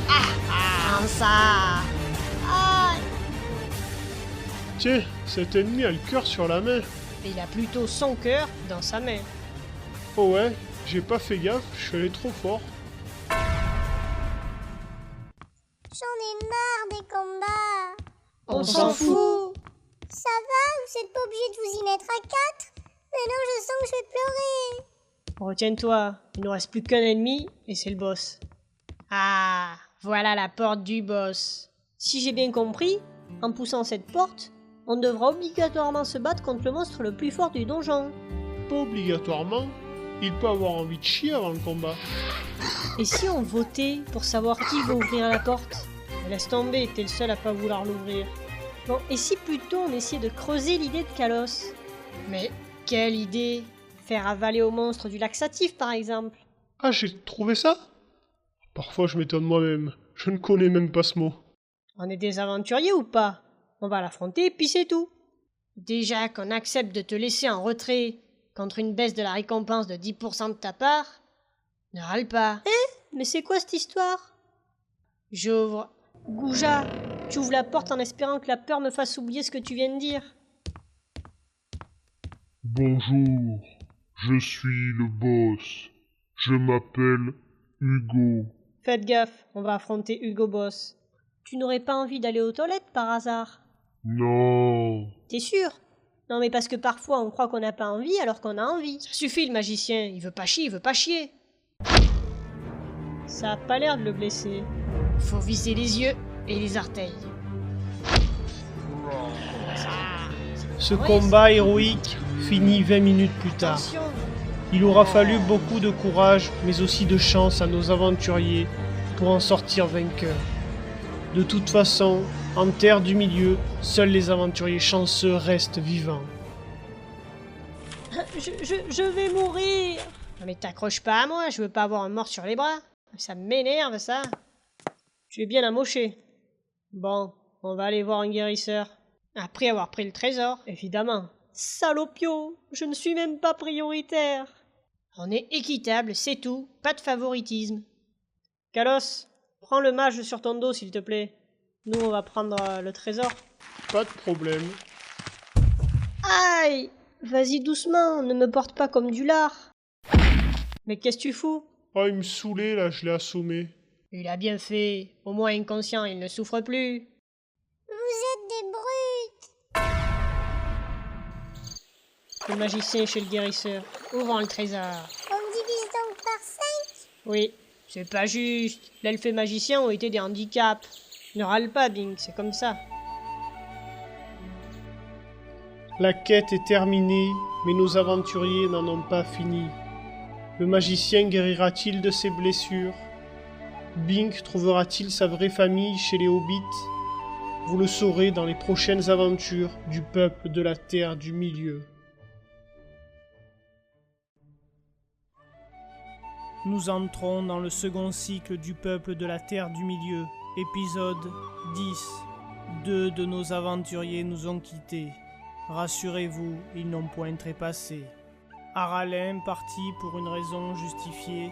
Prends ça! Aïe! Tiens, cet ennemi a le cœur sur la main. Et il a plutôt son cœur dans sa main. Oh ouais, j'ai pas fait gaffe, je suis allé trop fort. J'en ai marre des combats! On s'en fout! Ça va? Vous êtes pas obligé de vous y mettre à 4? Maintenant je sens que je vais pleurer! Retiens-toi, il nous reste plus qu'un ennemi et c'est le boss. Ah, voilà la porte du boss. Si j'ai bien compris, en poussant cette porte, on devra obligatoirement se battre contre le monstre le plus fort du donjon. Pas obligatoirement, il peut avoir envie de chier avant le combat. Et si on votait pour savoir qui veut ouvrir la porte? Laisse tomber, t'es le seul à pas vouloir l'ouvrir. Bon, et si plutôt on essayait de creuser l'idée de Kalos? Mais quelle idée? Faire avaler au monstre du laxatif par exemple. Ah, j'ai trouvé ça? Parfois je m'étonne moi-même, je ne connais même pas ce mot. On est des aventuriers ou pas? On va l'affronter et puis c'est tout. Déjà qu'on accepte de te laisser en retrait contre une baisse de la récompense de 10% de ta part, ne râle pas. Mais c'est quoi cette histoire? J'ouvre. Gouja, tu ouvres la porte en espérant que la peur me fasse oublier ce que tu viens de dire. Bonjour, je suis le boss. Je m'appelle Hugo. Faites gaffe, on va affronter Hugo Boss. Tu n'aurais pas envie d'aller aux toilettes par hasard? Non. T'es sûr? Non mais parce que parfois on croit qu'on n'a pas envie alors qu'on a envie. Ça suffit le magicien, il veut pas chier. Ça a pas l'air de le blesser. Faut viser les yeux et les orteils. Ce combat héroïque finit 20 minutes plus tard. Attention. Il aura fallu beaucoup de courage, mais aussi de chance à nos aventuriers pour en sortir vainqueurs. De toute façon, en terre du milieu, seuls les aventuriers chanceux restent vivants. Je vais mourir. Non mais t'accroches pas à moi, je veux pas avoir un mort sur les bras. Ça m'énerve ça. Tu es bien amoché. Bon, on va aller voir un guérisseur. Après avoir pris le trésor, évidemment. Salopio, je ne suis même pas prioritaire. On est équitable, c'est tout, pas de favoritisme. Kalos, prends le mage sur ton dos s'il te plaît. Nous on va prendre le trésor. Pas de problème. Aïe! Vas-y doucement, ne me porte pas comme du lard. Mais qu'est-ce que tu fous? Oh, il me saoulait là, je l'ai assommé. Il a bien fait, au moins inconscient, il ne souffre plus. Vous êtes des brutes. Le magicien chez le guérisseur. Ouvrons le trésor. On divise donc par 5. Oui, c'est pas juste. L'elfe et magicien ont été des handicaps. Ne râle pas, Bing, c'est comme ça. La quête est terminée, mais nos aventuriers n'en ont pas fini. Le magicien guérira-t-il de ses blessures? Bink trouvera-t-il sa vraie famille chez les hobbits? Vous le saurez dans les prochaines aventures du peuple de la Terre du Milieu. Nous entrons dans le second cycle du peuple de la Terre du Milieu, épisode 10. 2 de nos aventuriers nous ont quittés. Rassurez-vous, ils n'ont point trépassé. Aralyn partit pour une raison justifiée.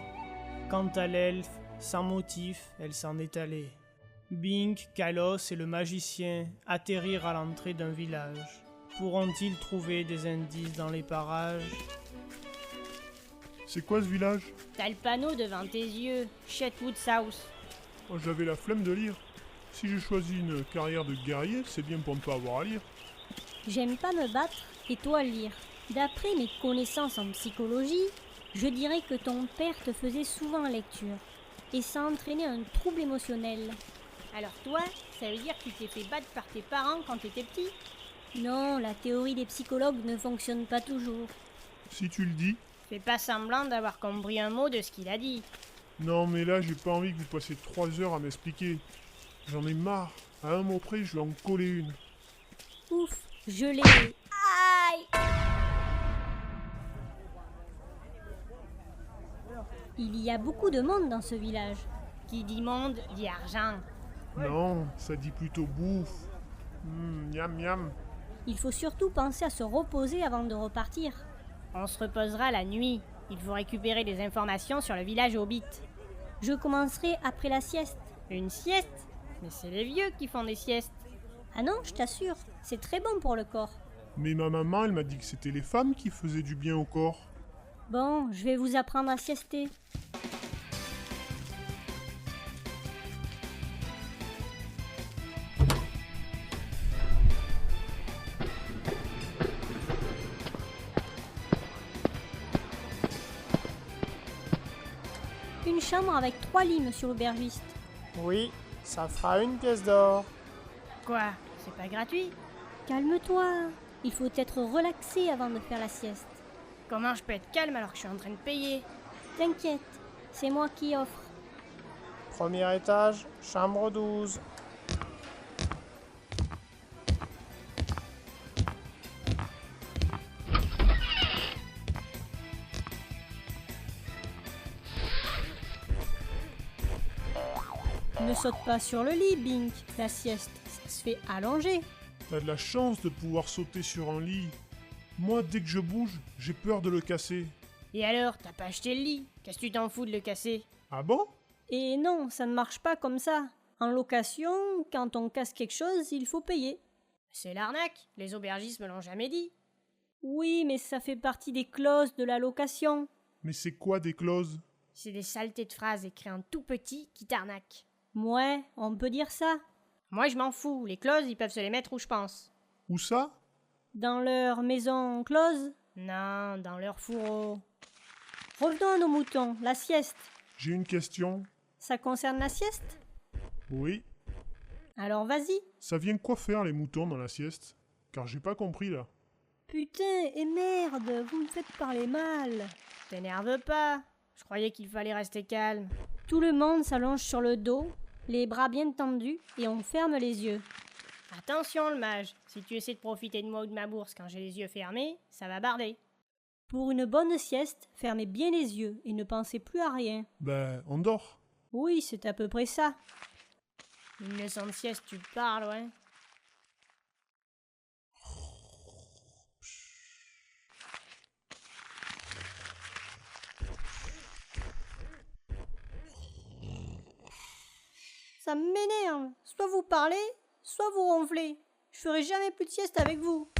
Quant à l'elfe, sans motif, elle s'en est allée. Bink, Kalos et le magicien atterrirent à l'entrée d'un village. Pourront-ils trouver des indices dans les parages? C'est quoi ce village? T'as le panneau devant tes yeux, Shetwood South. Oh, j'avais la flemme de lire. Si j'ai choisi une carrière de guerrier, c'est bien pour ne pas avoir à lire. J'aime pas me battre et toi lire. D'après mes connaissances en psychologie, je dirais que ton père te faisait souvent lecture et ça entraînait un trouble émotionnel. Alors toi, ça veut dire que tu t'es fait battre par tes parents quand t'étais petit? Non, la théorie des psychologues ne fonctionne pas toujours. Si tu le dis. Fais pas semblant d'avoir compris un mot de ce qu'il a dit. Non mais là, j'ai pas envie que vous passiez 3 heures à m'expliquer. J'en ai marre. À un mot près, je vais en coller une. Ouf, je l'ai. Aïe! Il y a beaucoup de monde dans ce village. Qui dit monde, dit argent. Non, ça dit plutôt bouffe. Miam miam. Il faut surtout penser à se reposer avant de repartir. On se reposera la nuit. Il faut récupérer des informations sur le village Hobbit. Je commencerai après la sieste. Une sieste? Mais c'est les vieux qui font des siestes. Ah non, je t'assure, c'est très bon pour le corps. Mais ma maman, elle m'a dit que c'était les femmes qui faisaient du bien au corps. Bon, je vais vous apprendre à siester. Une chambre avec 3 lits, monsieur l'aubergiste. Oui, ça fera une pièce d'or. Quoi? C'est pas gratuit? Calme-toi. Il faut être relaxé avant de faire la sieste. Comment je peux être calme alors que je suis en train de payer? T'inquiète, c'est moi qui offre. Premier étage, chambre 12. Ne saute pas sur le lit, Bink. La sieste, ça se fait allonger. T'as de la chance de pouvoir sauter sur un lit. Moi, dès que je bouge, j'ai peur de le casser. Et alors, t'as pas acheté le lit? Qu'est-ce que tu t'en fous de le casser? Ah bon? Et non, ça ne marche pas comme ça. En location, quand on casse quelque chose, il faut payer. C'est l'arnaque, les aubergistes me l'ont jamais dit. Oui, mais ça fait partie des clauses de la location. Mais c'est quoi des clauses? C'est des saletés de phrases écrites en tout petit qui t'arnaquent. Ouais, on peut dire ça. Moi je m'en fous, les clauses ils peuvent se les mettre où je pense. Où ça? Dans leur maison close? Non, dans leur fourreau. Revenons à nos moutons, la sieste. J'ai une question. Ça concerne la sieste? Oui. Alors vas-y. Ça vient quoi faire les moutons dans la sieste? Car j'ai pas compris là. Putain, et merde, vous me faites parler mal. T'énerve pas, je croyais qu'il fallait rester calme. Tout le monde s'allonge sur le dos, les bras bien tendus, et on ferme les yeux. Attention le mage, si tu essaies de profiter de moi ou de ma bourse quand j'ai les yeux fermés, ça va barder. Pour une bonne sieste, fermez bien les yeux et ne pensez plus à rien. Ben, on dort. Oui, c'est à peu près ça. Une leçon de sieste, tu parles, ouais. Ça m'énerve. Soit vous parlez, soit vous ronflez. Je ferai jamais plus de sieste avec vous.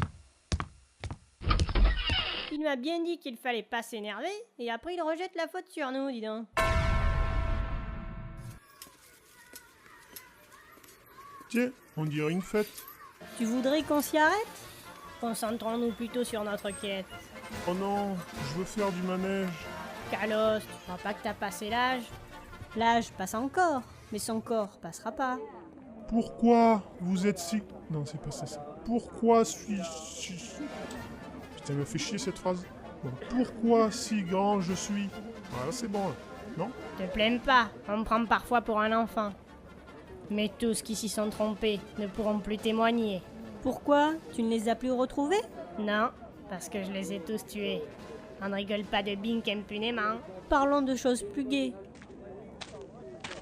Il m'a bien dit qu'il fallait pas s'énerver, et après il rejette la faute sur nous, dis donc. Tiens, on dirait une fête. Tu voudrais qu'on s'y arrête? Concentrons-nous plutôt sur notre quête. Oh non, je veux faire du manège. Kalos, tu crois pas que t'as passé l'âge? L'âge passe encore, mais son corps passera pas. Pourquoi vous êtes si... Non, c'est pas ça. Pourquoi Putain, elle me fait chier cette phrase. Bon, pourquoi si grand je suis? Voilà, c'est bon, là. Non? Te plains pas, on me prend parfois pour un enfant. Mais tous qui s'y sont trompés ne pourront plus témoigner. Pourquoi? Tu ne les as plus retrouvés? Non, parce que je les ai tous tués. On ne rigole pas de Bink impunément. Parlons de choses plus gaies.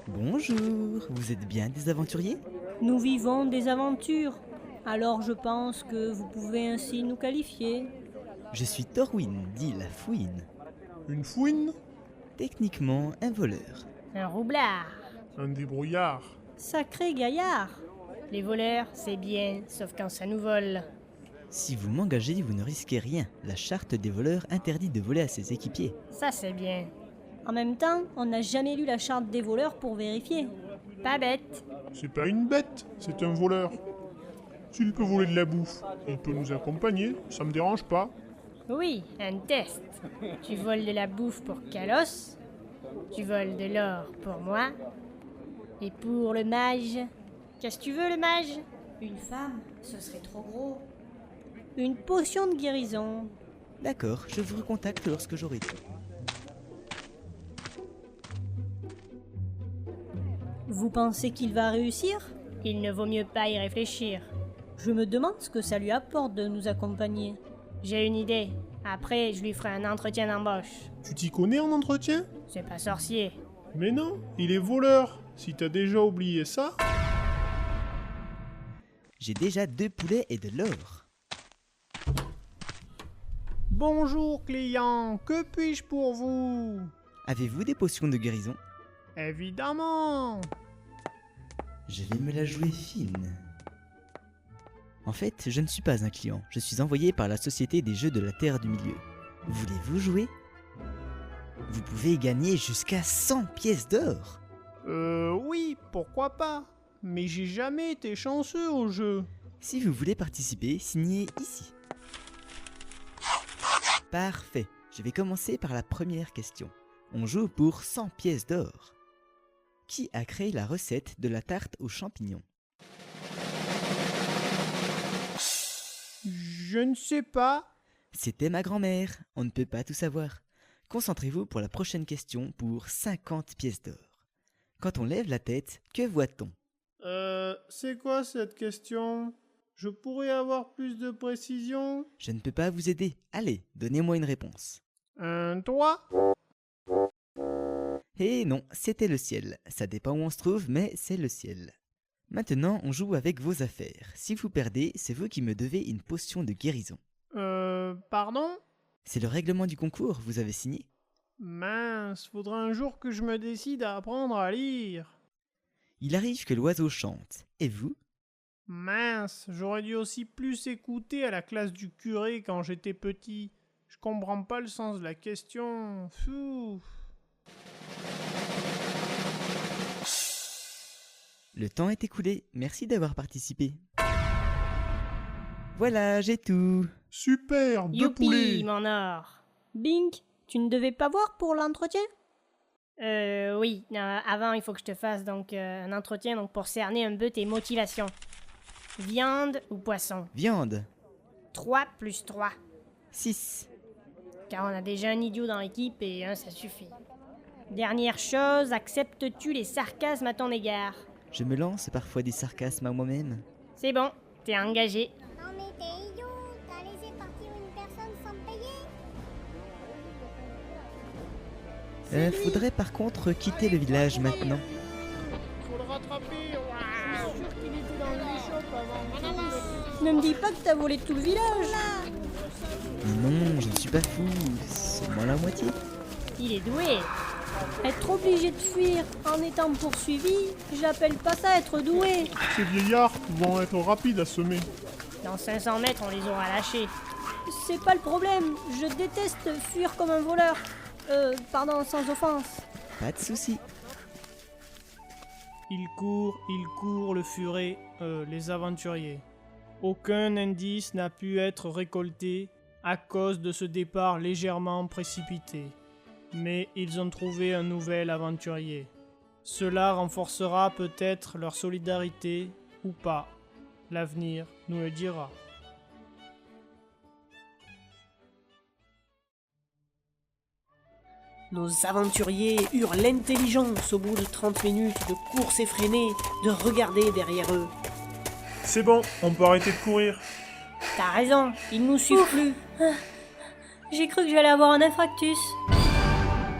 Bonjour, vous êtes bien des aventuriers? Nous vivons des aventures. Alors je pense que vous pouvez ainsi nous qualifier. Je suis Thorwin, dit la fouine. Une fouine? Techniquement un voleur. Un roublard. Un débrouillard. Sacré gaillard. Les voleurs, c'est bien, sauf quand ça nous vole. Si vous m'engagez, vous ne risquez rien. La charte des voleurs interdit de voler à ses équipiers. Ça, c'est bien. En même temps, on n'a jamais lu la charte des voleurs pour vérifier. Pas bête. C'est pas une bête, c'est un voleur. S'il peut voler de la bouffe, il peut nous accompagner, ça me dérange pas. Oui, un test. Tu voles de la bouffe pour Kalos. Tu voles de l'or pour moi. Et pour le mage... Qu'est-ce que tu veux, le mage? Une femme, ce serait trop gros. Une potion de guérison. D'accord, je vous recontacte lorsque j'aurai tout. Vous pensez qu'il va réussir? Il ne vaut mieux pas y réfléchir. Je me demande ce que ça lui apporte de nous accompagner. J'ai une idée. Après, je lui ferai un entretien d'embauche. Tu t'y connais en entretien? C'est pas sorcier. Mais non, il est voleur. Si t'as déjà oublié ça... J'ai déjà 2 poulets et de l'or. Bonjour client, que puis-je pour vous? Avez-vous des potions de guérison? Évidemment. Je vais me la jouer fine. En fait, je ne suis pas un client. Je suis envoyé par la Société des Jeux de la Terre du Milieu. Voulez-vous jouer? Vous pouvez gagner jusqu'à 100 pièces d'or. Oui, pourquoi pas. Mais j'ai jamais été chanceux au jeu. Si vous voulez participer, signez ici. Parfait. Je vais commencer par la première question. On joue pour 100 pièces d'or. Qui a créé la recette de la tarte aux champignons? Je ne sais pas. C'était ma grand-mère. On ne peut pas tout savoir. Concentrez-vous pour la prochaine question pour 50 pièces d'or. Quand on lève la tête, que voit-on? C'est quoi cette question? Je pourrais avoir plus de précision? Je ne peux pas vous aider. Allez, donnez-moi une réponse. Un toit? Et non, c'était le ciel. Ça dépend où on se trouve, mais c'est le ciel. Maintenant, on joue avec vos affaires. Si vous perdez, c'est vous qui me devez une potion de guérison. Pardon? C'est le règlement du concours, vous avez signé? Mince, faudra un jour que je me décide à apprendre à lire. Il arrive que l'oiseau chante. Et vous? Mince, j'aurais dû aussi plus écouter à la classe du curé quand j'étais petit. Je comprends pas le sens de la question. Fou. Le temps est écoulé, merci d'avoir participé. Voilà, j'ai tout. Super, 2 Youpi, poulets. mon or. Bink, tu ne devais pas voir pour l'entretien? Oui. Avant, il faut que je te fasse donc un entretien donc pour cerner un peu tes motivations. Viande ou poisson? Viande. 3 plus 3. 6. Car on a déjà un idiot dans l'équipe et un, ça suffit. Dernière chose, acceptes-tu les sarcasmes à ton égard? Je me lance parfois des sarcasmes à moi-même. C'est bon, t'es engagé. Non mais t'es idiot, t'as laissé partir une personne sans payer. Faudrait par contre quitter le village maintenant. Faut le rattraper. Je suis sûr qu'il était dans l'échoppe avant. Ne me dis pas que t'as volé tout le village. Non, je ne suis pas fou, seulement la moitié. Il est doué. Être obligé de fuir en étant poursuivi, j'appelle pas ça être doué. Ces vieillards vont être rapides à semer. Dans 500 mètres, on les aura lâchés. C'est pas le problème, je déteste fuir comme un voleur. Pardon, sans offense. Pas de souci. Ils courent, le furet, les aventuriers. Aucun indice n'a pu être récolté à cause de ce départ légèrement précipité. Mais ils ont trouvé un nouvel aventurier. Cela renforcera peut-être leur solidarité ou pas. L'avenir nous le dira. Nos aventuriers eurent l'intelligence au bout de 30 minutes de course effrénée de regarder derrière eux. C'est bon, on peut arrêter de courir. T'as raison, il nous suit plus. J'ai cru que j'allais avoir un infarctus.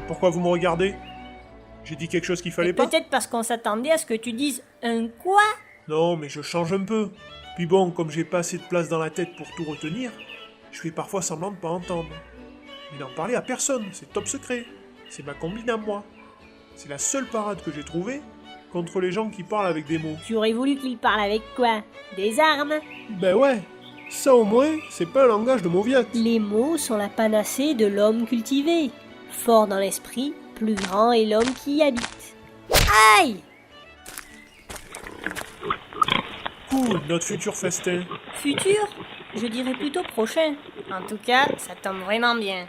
Pourquoi vous me regardez? J'ai dit quelque chose qu'il fallait pas? Peut-être parce qu'on s'attendait à ce que tu dises un quoi? Non, mais je change un peu. Puis bon, comme j'ai pas assez de place dans la tête pour tout retenir, je fais parfois semblant de pas entendre. Mais n'en parler à personne, c'est top secret. C'est ma combine à moi. C'est la seule parade que j'ai trouvée contre les gens qui parlent avec des mots. Tu aurais voulu qu'il parle avec quoi? Des armes? Ben ouais, ça au moins, c'est pas un langage de mauviette. Les mots sont la panacée de l'homme cultivé. Fort dans l'esprit, plus grand est l'homme qui y habite. Aïe! Cool, notre futur festin. Futur? Je dirais plutôt prochain. En tout cas, ça tombe vraiment bien.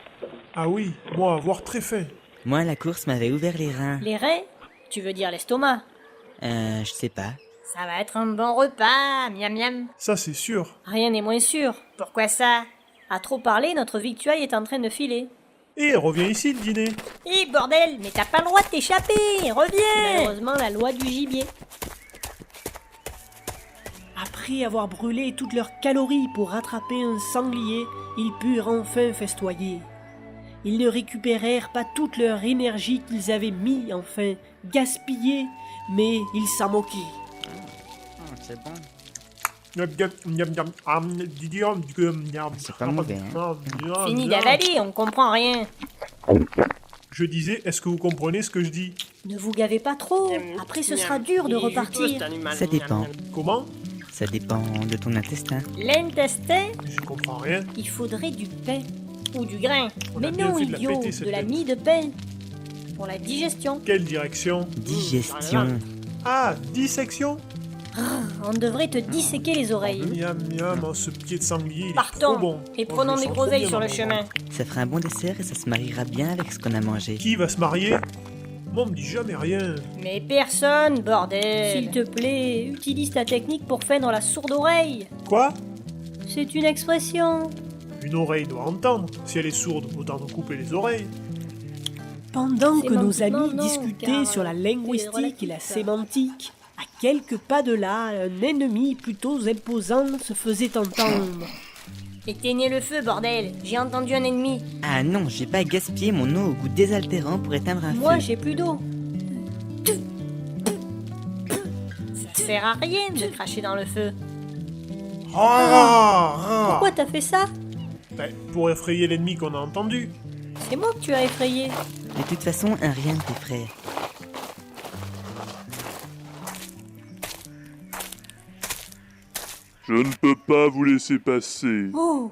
Ah oui, moi avoir très faim. Moi, la course m'avait ouvert les reins. Les reins? Tu veux dire l'estomac? Je sais pas. Ça va être un bon repas, miam miam. Ça c'est sûr. Rien n'est moins sûr. Pourquoi ça? À trop parler, notre victuaille est en train de filer. Et reviens ici le dîner. Hé bordel, mais t'as pas le droit de t'échapper! Reviens! Malheureusement, la loi du gibier. Après avoir brûlé toutes leurs calories pour rattraper un sanglier, ils purent enfin festoyer. Ils ne récupérèrent pas toute leur énergie qu'ils avaient enfin gaspillée, mais ils s'en moquaient. C'est bon. C'est pas mauvais, hein. Fini d'avaler, on comprend rien. Je disais, est-ce que vous comprenez ce que je dis? Ne vous gavez pas trop, après ce sera dur de repartir. Ça dépend. Comment? Ça dépend de ton intestin. L'intestin? Je comprends rien. Il faudrait du pain. Ou du grain? On Mais a bien non, fait de la idiot, péter, cette de la tête. mie de pain. Pour la digestion. Quelle direction? Digestion. Ah, dissection? On devrait te disséquer les oreilles. Miam miam, oh, ce pied de sanglier, il est Partons, trop bon. et Oh, prenons je des le sens trop groseilles bien sur dans le mon chemin. ventre. Ça fera un bon dessert et ça se mariera bien avec ce qu'on a mangé. Qui va se marier? Moi, on me dit jamais rien. Mais personne, bordel! S'il te plaît, utilise ta technique pour feindre la sourde oreille. Quoi? C'est une expression. Une oreille doit entendre. Si elle est sourde, autant nous couper les oreilles. Pendant que nos Sémantique, amis non, discutaient car, sur la linguistique relatif, et la ça. sémantique, à quelques pas de là, un ennemi plutôt imposant se faisait entendre. Éteignez le feu, bordel. J'ai entendu un ennemi. Ah non, j'ai pas gaspillé mon eau au goût désaltérant pour éteindre un Moi, feu. j'ai plus d'eau. Ça sert à rien de cracher dans le feu. Pourquoi t'as fait ça? Ben, pour effrayer l'ennemi qu'on a entendu. C'est moi que tu as effrayé. De toute façon, un rien ne t'effraie. Je ne peux pas vous laisser passer. Oh,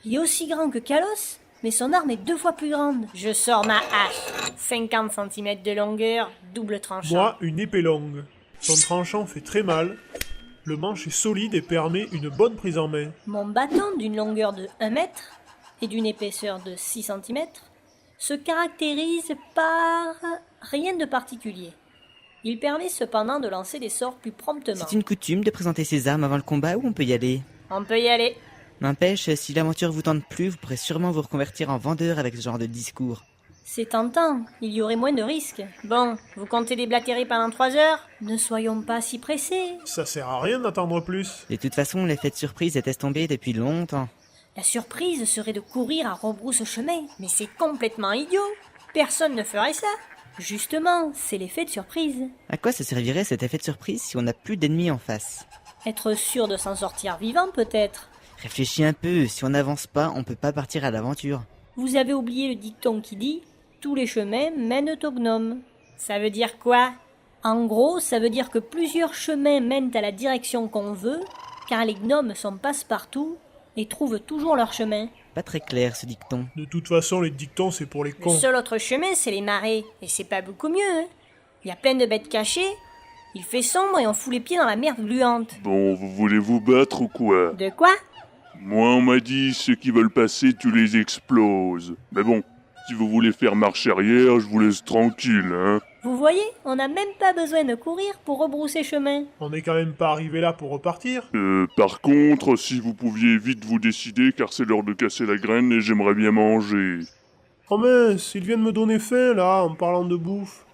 il est aussi grand que Kalos, mais son arme est 2 fois plus grande. Je sors ma hache. 50 cm de longueur, double tranchant. Moi, une épée longue. Son tranchant fait très mal. Le manche est solide et permet une bonne prise en main. Mon bâton, d'une longueur de 1 mètre et d'une épaisseur de 6 cm, se caractérise par rien de particulier. Il permet cependant de lancer des sorts plus promptement. C'est une coutume de présenter ses armes avant le combat ou on peut y aller? On peut y aller. N'empêche, si l'aventure vous tente plus, vous pourrez sûrement vous reconvertir en vendeur avec ce genre de discours. C'est tentant, il y aurait moins de risques. Bon, vous comptez déblatérer pendant 3 heures? Ne soyons pas si pressés. Ça sert à rien d'attendre plus. De toute façon, l'effet de surprise est estompé depuis longtemps. La surprise serait de courir à rebrousse-chemin, mais c'est complètement idiot. Personne ne ferait ça. Justement, c'est l'effet de surprise. À quoi ça servirait cet effet de surprise si on n'a plus d'ennemis en face? Être sûr de s'en sortir vivant, peut-être. Réfléchis un peu, si on n'avance pas, on peut pas partir à l'aventure. Vous avez oublié le dicton qui dit « Tous les chemins mènent au gnome ». Ça veut dire quoi? En gros, ça veut dire que plusieurs chemins mènent à la direction qu'on veut, car les gnomes sont passe-partout et trouvent toujours leur chemin. Pas très clair ce dicton. De toute façon, les dictons, c'est pour les Le cons. seul autre chemin, c'est les marais, et c'est pas beaucoup mieux, hein. Il y a plein de bêtes cachées, il fait sombre et on fout les pieds dans la merde gluante. Bon, vous voulez vous battre ou quoi? De quoi? Moi, on m'a dit, ceux qui veulent passer, tu les exploses. Mais bon, si vous voulez faire marche arrière, je vous laisse tranquille, hein. Vous voyez, on n'a même pas besoin de courir pour rebrousser chemin. On n'est quand même pas arrivé là pour repartir. Par contre, si vous pouviez vite vous décider, car c'est l'heure de casser la graine et j'aimerais bien manger. Oh mince, il vient de me donner faim, là, en parlant de bouffe.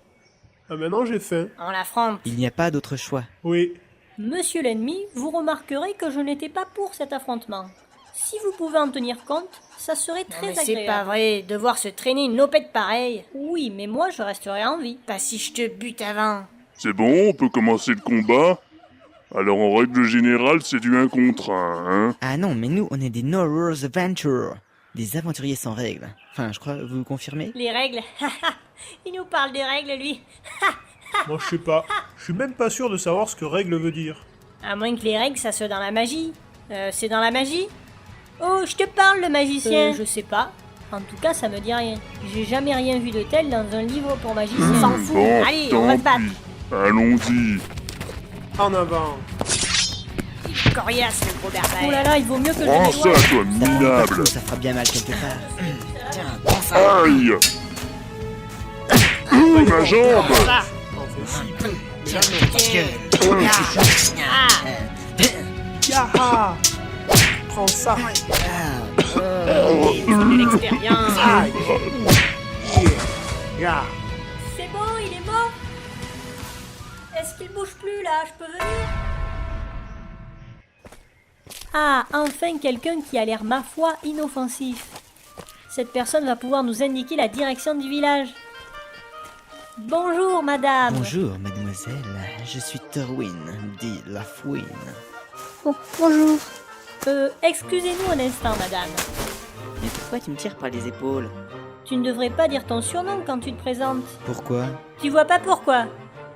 Ah, maintenant j'ai faim. On l'affronte. Il n'y a pas d'autre choix. Oui. Monsieur l'ennemi, vous remarquerez que je n'étais pas pour cet affrontement. Si vous pouvez en tenir compte, ça serait très agréable. C'est pas vrai, devoir se traîner une lopette pareille. Oui, mais moi je resterai en vie. Pas si je te bute avant. C'est bon, on peut commencer le combat? Alors en règle générale, c'est du 1 contre 1, hein. Ah non, mais nous, on est des No Rules Adventure. Des aventuriers sans règles. Enfin, je crois, vous confirmez? Les règles, il nous parle des règles, lui. Moi je sais pas. Je suis même pas sûr de savoir ce que règle veut dire. À moins que les règles, ça soit dans la magie. C'est dans la magie? Oh, je te parle, le magicien. Je sais pas. En tout cas, ça me dit rien. J'ai jamais rien vu de tel dans un livre pour magicien. S'en fout. Bon, Allez, on va se battre. Allons-y. En avant. Coriace, le gros berber. Oh là là, il vaut mieux que je Prends m'éloigne. ça, toi, minable. Ça fera bien mal quelque part. Aïe. Ma jambe. On fait si peu. Yaha. Prends ça. L'expérience. Aïe. Yeah. C'est bon, il est mort. Est-ce qu'il bouge plus là? Je peux venir? Ah, enfin quelqu'un qui a l'air, ma foi, inoffensif. Cette personne va pouvoir nous indiquer la direction du village. Bonjour, madame. Bonjour, mademoiselle. Je suis Thorwin, dit La Fouine. Oh, bonjour. Excusez-nous un instant, madame. Mais pourquoi tu me tires par les épaules? Tu ne devrais pas dire ton surnom quand tu te présentes. Pourquoi? Tu vois pas pourquoi?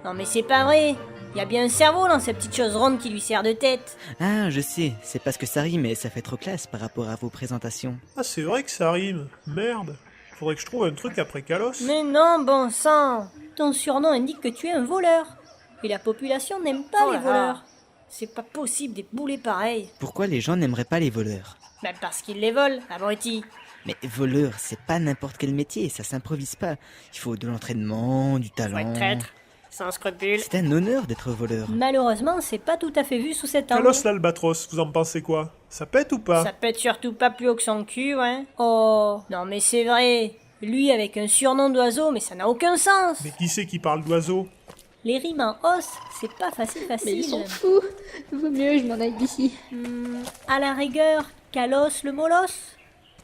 Non mais c'est pas vrai. Il y a bien un cerveau dans cette petite chose ronde qui lui sert de tête. Ah, je sais, c'est parce que ça rime et ça fait trop classe par rapport à vos présentations. Ah, c'est vrai que ça rime. Merde. Faudrait que je trouve un truc après Kalos. Mais non, bon sang. Ton surnom indique que tu es un voleur. Et la population n'aime pas les voleurs. C'est pas possible des boulets pareils. Pourquoi les gens n'aimeraient pas les voleurs? Même parce qu'ils les volent, abrutis. Mais voleur, c'est pas n'importe quel métier, ça s'improvise pas. Il faut de l'entraînement, du talent... Faut être traître, sans scrupules. C'est un honneur d'être voleur. Malheureusement, c'est pas tout à fait vu sous cet angle. Kalos l'albatros, vous en pensez quoi? Ça pète ou pas? Ça pète surtout pas plus haut que son cul, ouais. Oh, non mais c'est vrai. Lui avec un surnom d'oiseau, mais ça n'a aucun sens. Mais qui c'est qui parle d'oiseau? Les rimes en os, c'est pas facile. Mais ils sont fous. Vaut mieux, je m'en aille d'ici. À la rigueur, Kalos le Molos?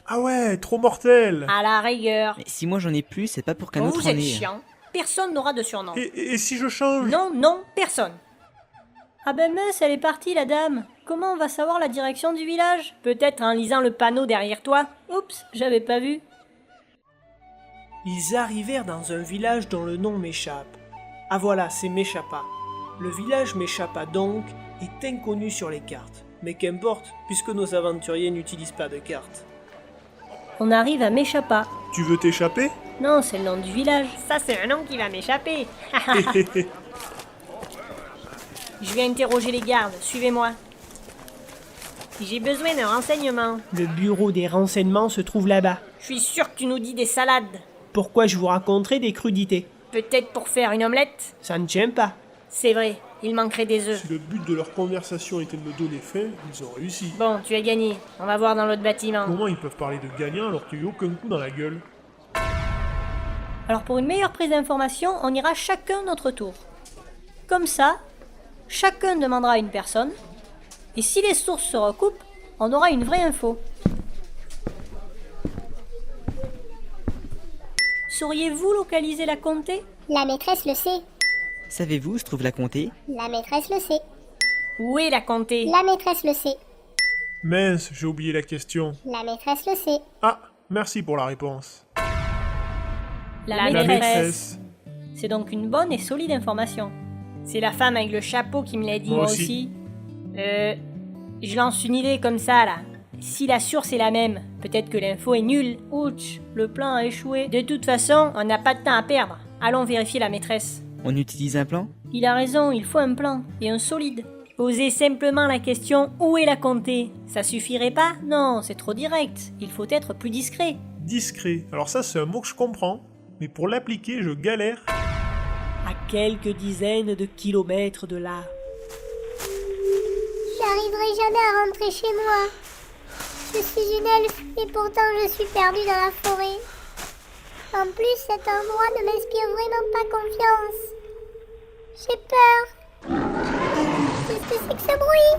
Ah ouais, trop mortel. À la rigueur. Mais si moi j'en ai plus, c'est pas pour qu'un Bon, autre vous en êtes ait. chiant. Personne n'aura de surnom. Et si je change? Non, non, personne. Ah ben mince, elle est partie la dame. Comment on va savoir la direction du village? Peut-être en lisant le panneau derrière toi. Oups, j'avais pas vu. Ils arrivèrent dans un village dont le nom m'échappe. Ah voilà, c'est Méchapa. Le village Méchapa donc est inconnu sur les cartes. Mais qu'importe, puisque nos aventuriers n'utilisent pas de cartes. On arrive à Méchapa. Tu veux t'échapper? Non, c'est le nom du village. Ça, c'est un nom qui va m'échapper. Je vais interroger les gardes. Suivez-moi. J'ai besoin d'un renseignement. Le bureau des renseignements se trouve là-bas. Je suis sûr que tu nous dis des salades. Pourquoi je vous raconterai des crudités? Peut-être pour faire une omelette? Ça ne tient pas. C'est vrai, il manquerait des œufs. Si le but de leur conversation était de me donner faim, ils ont réussi. Bon, tu as gagné. On va voir dans l'autre bâtiment. Comment ils peuvent parler de gagnant alors qu'il n'y a aucun coup dans la gueule? Alors pour une meilleure prise d'information, on ira chacun notre tour. Comme ça, chacun demandera à une personne, et si les sources se recoupent, on aura une vraie info. Sauriez-vous localiser la comté? La maîtresse le sait. Savez-vous où se trouve la comté? La maîtresse le sait. Où est la comté? La maîtresse le sait. Mince, j'ai oublié la question. La maîtresse le sait. Ah, merci pour la réponse. La La maîtresse. maîtresse. C'est donc une bonne et solide information. C'est la femme avec le chapeau qui me l'a dit, Moi moi aussi. Je lance une idée comme ça, là. Si la source est la même, peut-être que l'info est nulle. Ouch, le plan a échoué. De toute façon, on n'a pas de temps à perdre. Allons vérifier la maîtresse. On utilise un plan? Il a raison, il faut un plan, et un solide. Posez simplement la question « Où est la comté ?» Ça suffirait pas? Non, c'est trop direct. Il faut être plus discret. Discret. Alors ça, c'est un mot que je comprends, mais pour l'appliquer, je galère. À quelques dizaines de kilomètres de là. J'arriverai jamais à rentrer chez moi. Je suis une elfe et pourtant je suis perdue dans la forêt. En plus, cet endroit ne m'inspire vraiment pas confiance. J'ai peur. Qu'est-ce que c'est que ce bruit?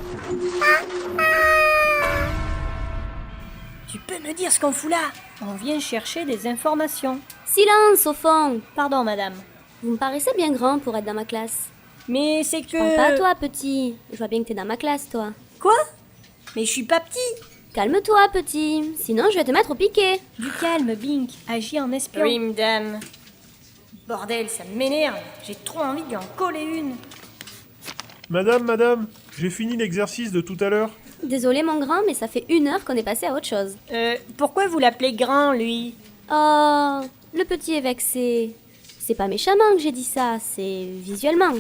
Tu peux me dire ce qu'on fout là? On vient chercher des informations. Silence au fond! Pardon, madame. Vous me paraissez bien grand pour être dans ma classe. Mais c'est que... Je parle pas à toi, petit. Je vois bien que t'es dans ma classe, toi. Quoi? Mais je suis pas petit. Calme-toi, petit. Sinon, je vais te mettre au piquet. Du calme, Bink. Agis en espion. Oui, madame. Bordel, ça m'énerve. J'ai trop envie de lui en coller une. Madame, j'ai fini l'exercice de tout à l'heure. Désolé, mon grand, mais ça fait 1 heure qu'on est passé à autre chose. Pourquoi vous l'appelez grand, lui? Oh, le petit est vexé. C'est pas méchamment que j'ai dit ça, c'est visuellement.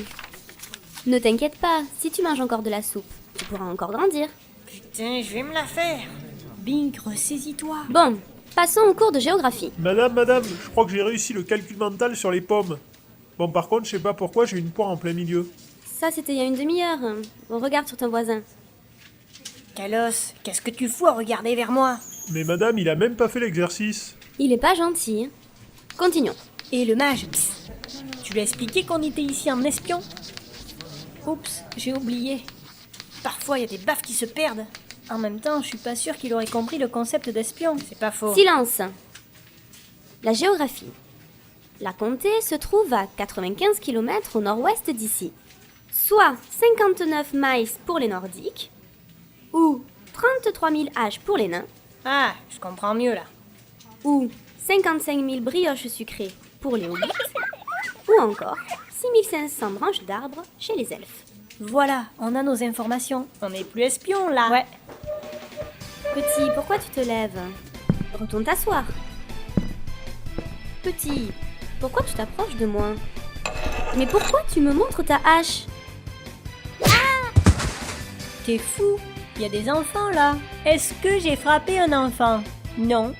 Ne t'inquiète pas, si tu manges encore de la soupe, tu pourras encore grandir. Putain, je vais me la faire. Bink, ressaisis-toi. Bon, passons au cours de géographie. Madame, je crois que j'ai réussi le calcul mental sur les pommes. Bon, par contre, je sais pas pourquoi j'ai une poire en plein milieu. Ça, c'était il y a une demi-heure. On regarde sur ton voisin. Kalos, qu'est-ce que tu fous à regarder vers moi? Mais madame, il a même pas fait l'exercice. Il est pas gentil. Continuons. Et le mage, tu lui as expliqué qu'on était ici en espion? Oups, j'ai oublié. Parfois, il y a des baffes qui se perdent. En même temps, je suis pas sûre qu'il aurait compris le concept d'espion. C'est pas faux. Silence. La géographie. La comté se trouve à 95 km au nord-ouest d'ici, soit 59 miles pour les nordiques, ou 33 000 H pour les nains, Ah, je comprends mieux là. ou 55 000 brioches sucrées pour les hobbits, ou encore 6500 branches d'arbres chez les elfes. Voilà, on a nos informations. On n'est plus espions là. Ouais. Petit, pourquoi tu te lèves? Retourne t'asseoir. Petit, pourquoi tu t'approches de moi? Mais pourquoi tu me montres ta hache? T'es fou. Il y a des enfants là. Est-ce que j'ai frappé un enfant? Non.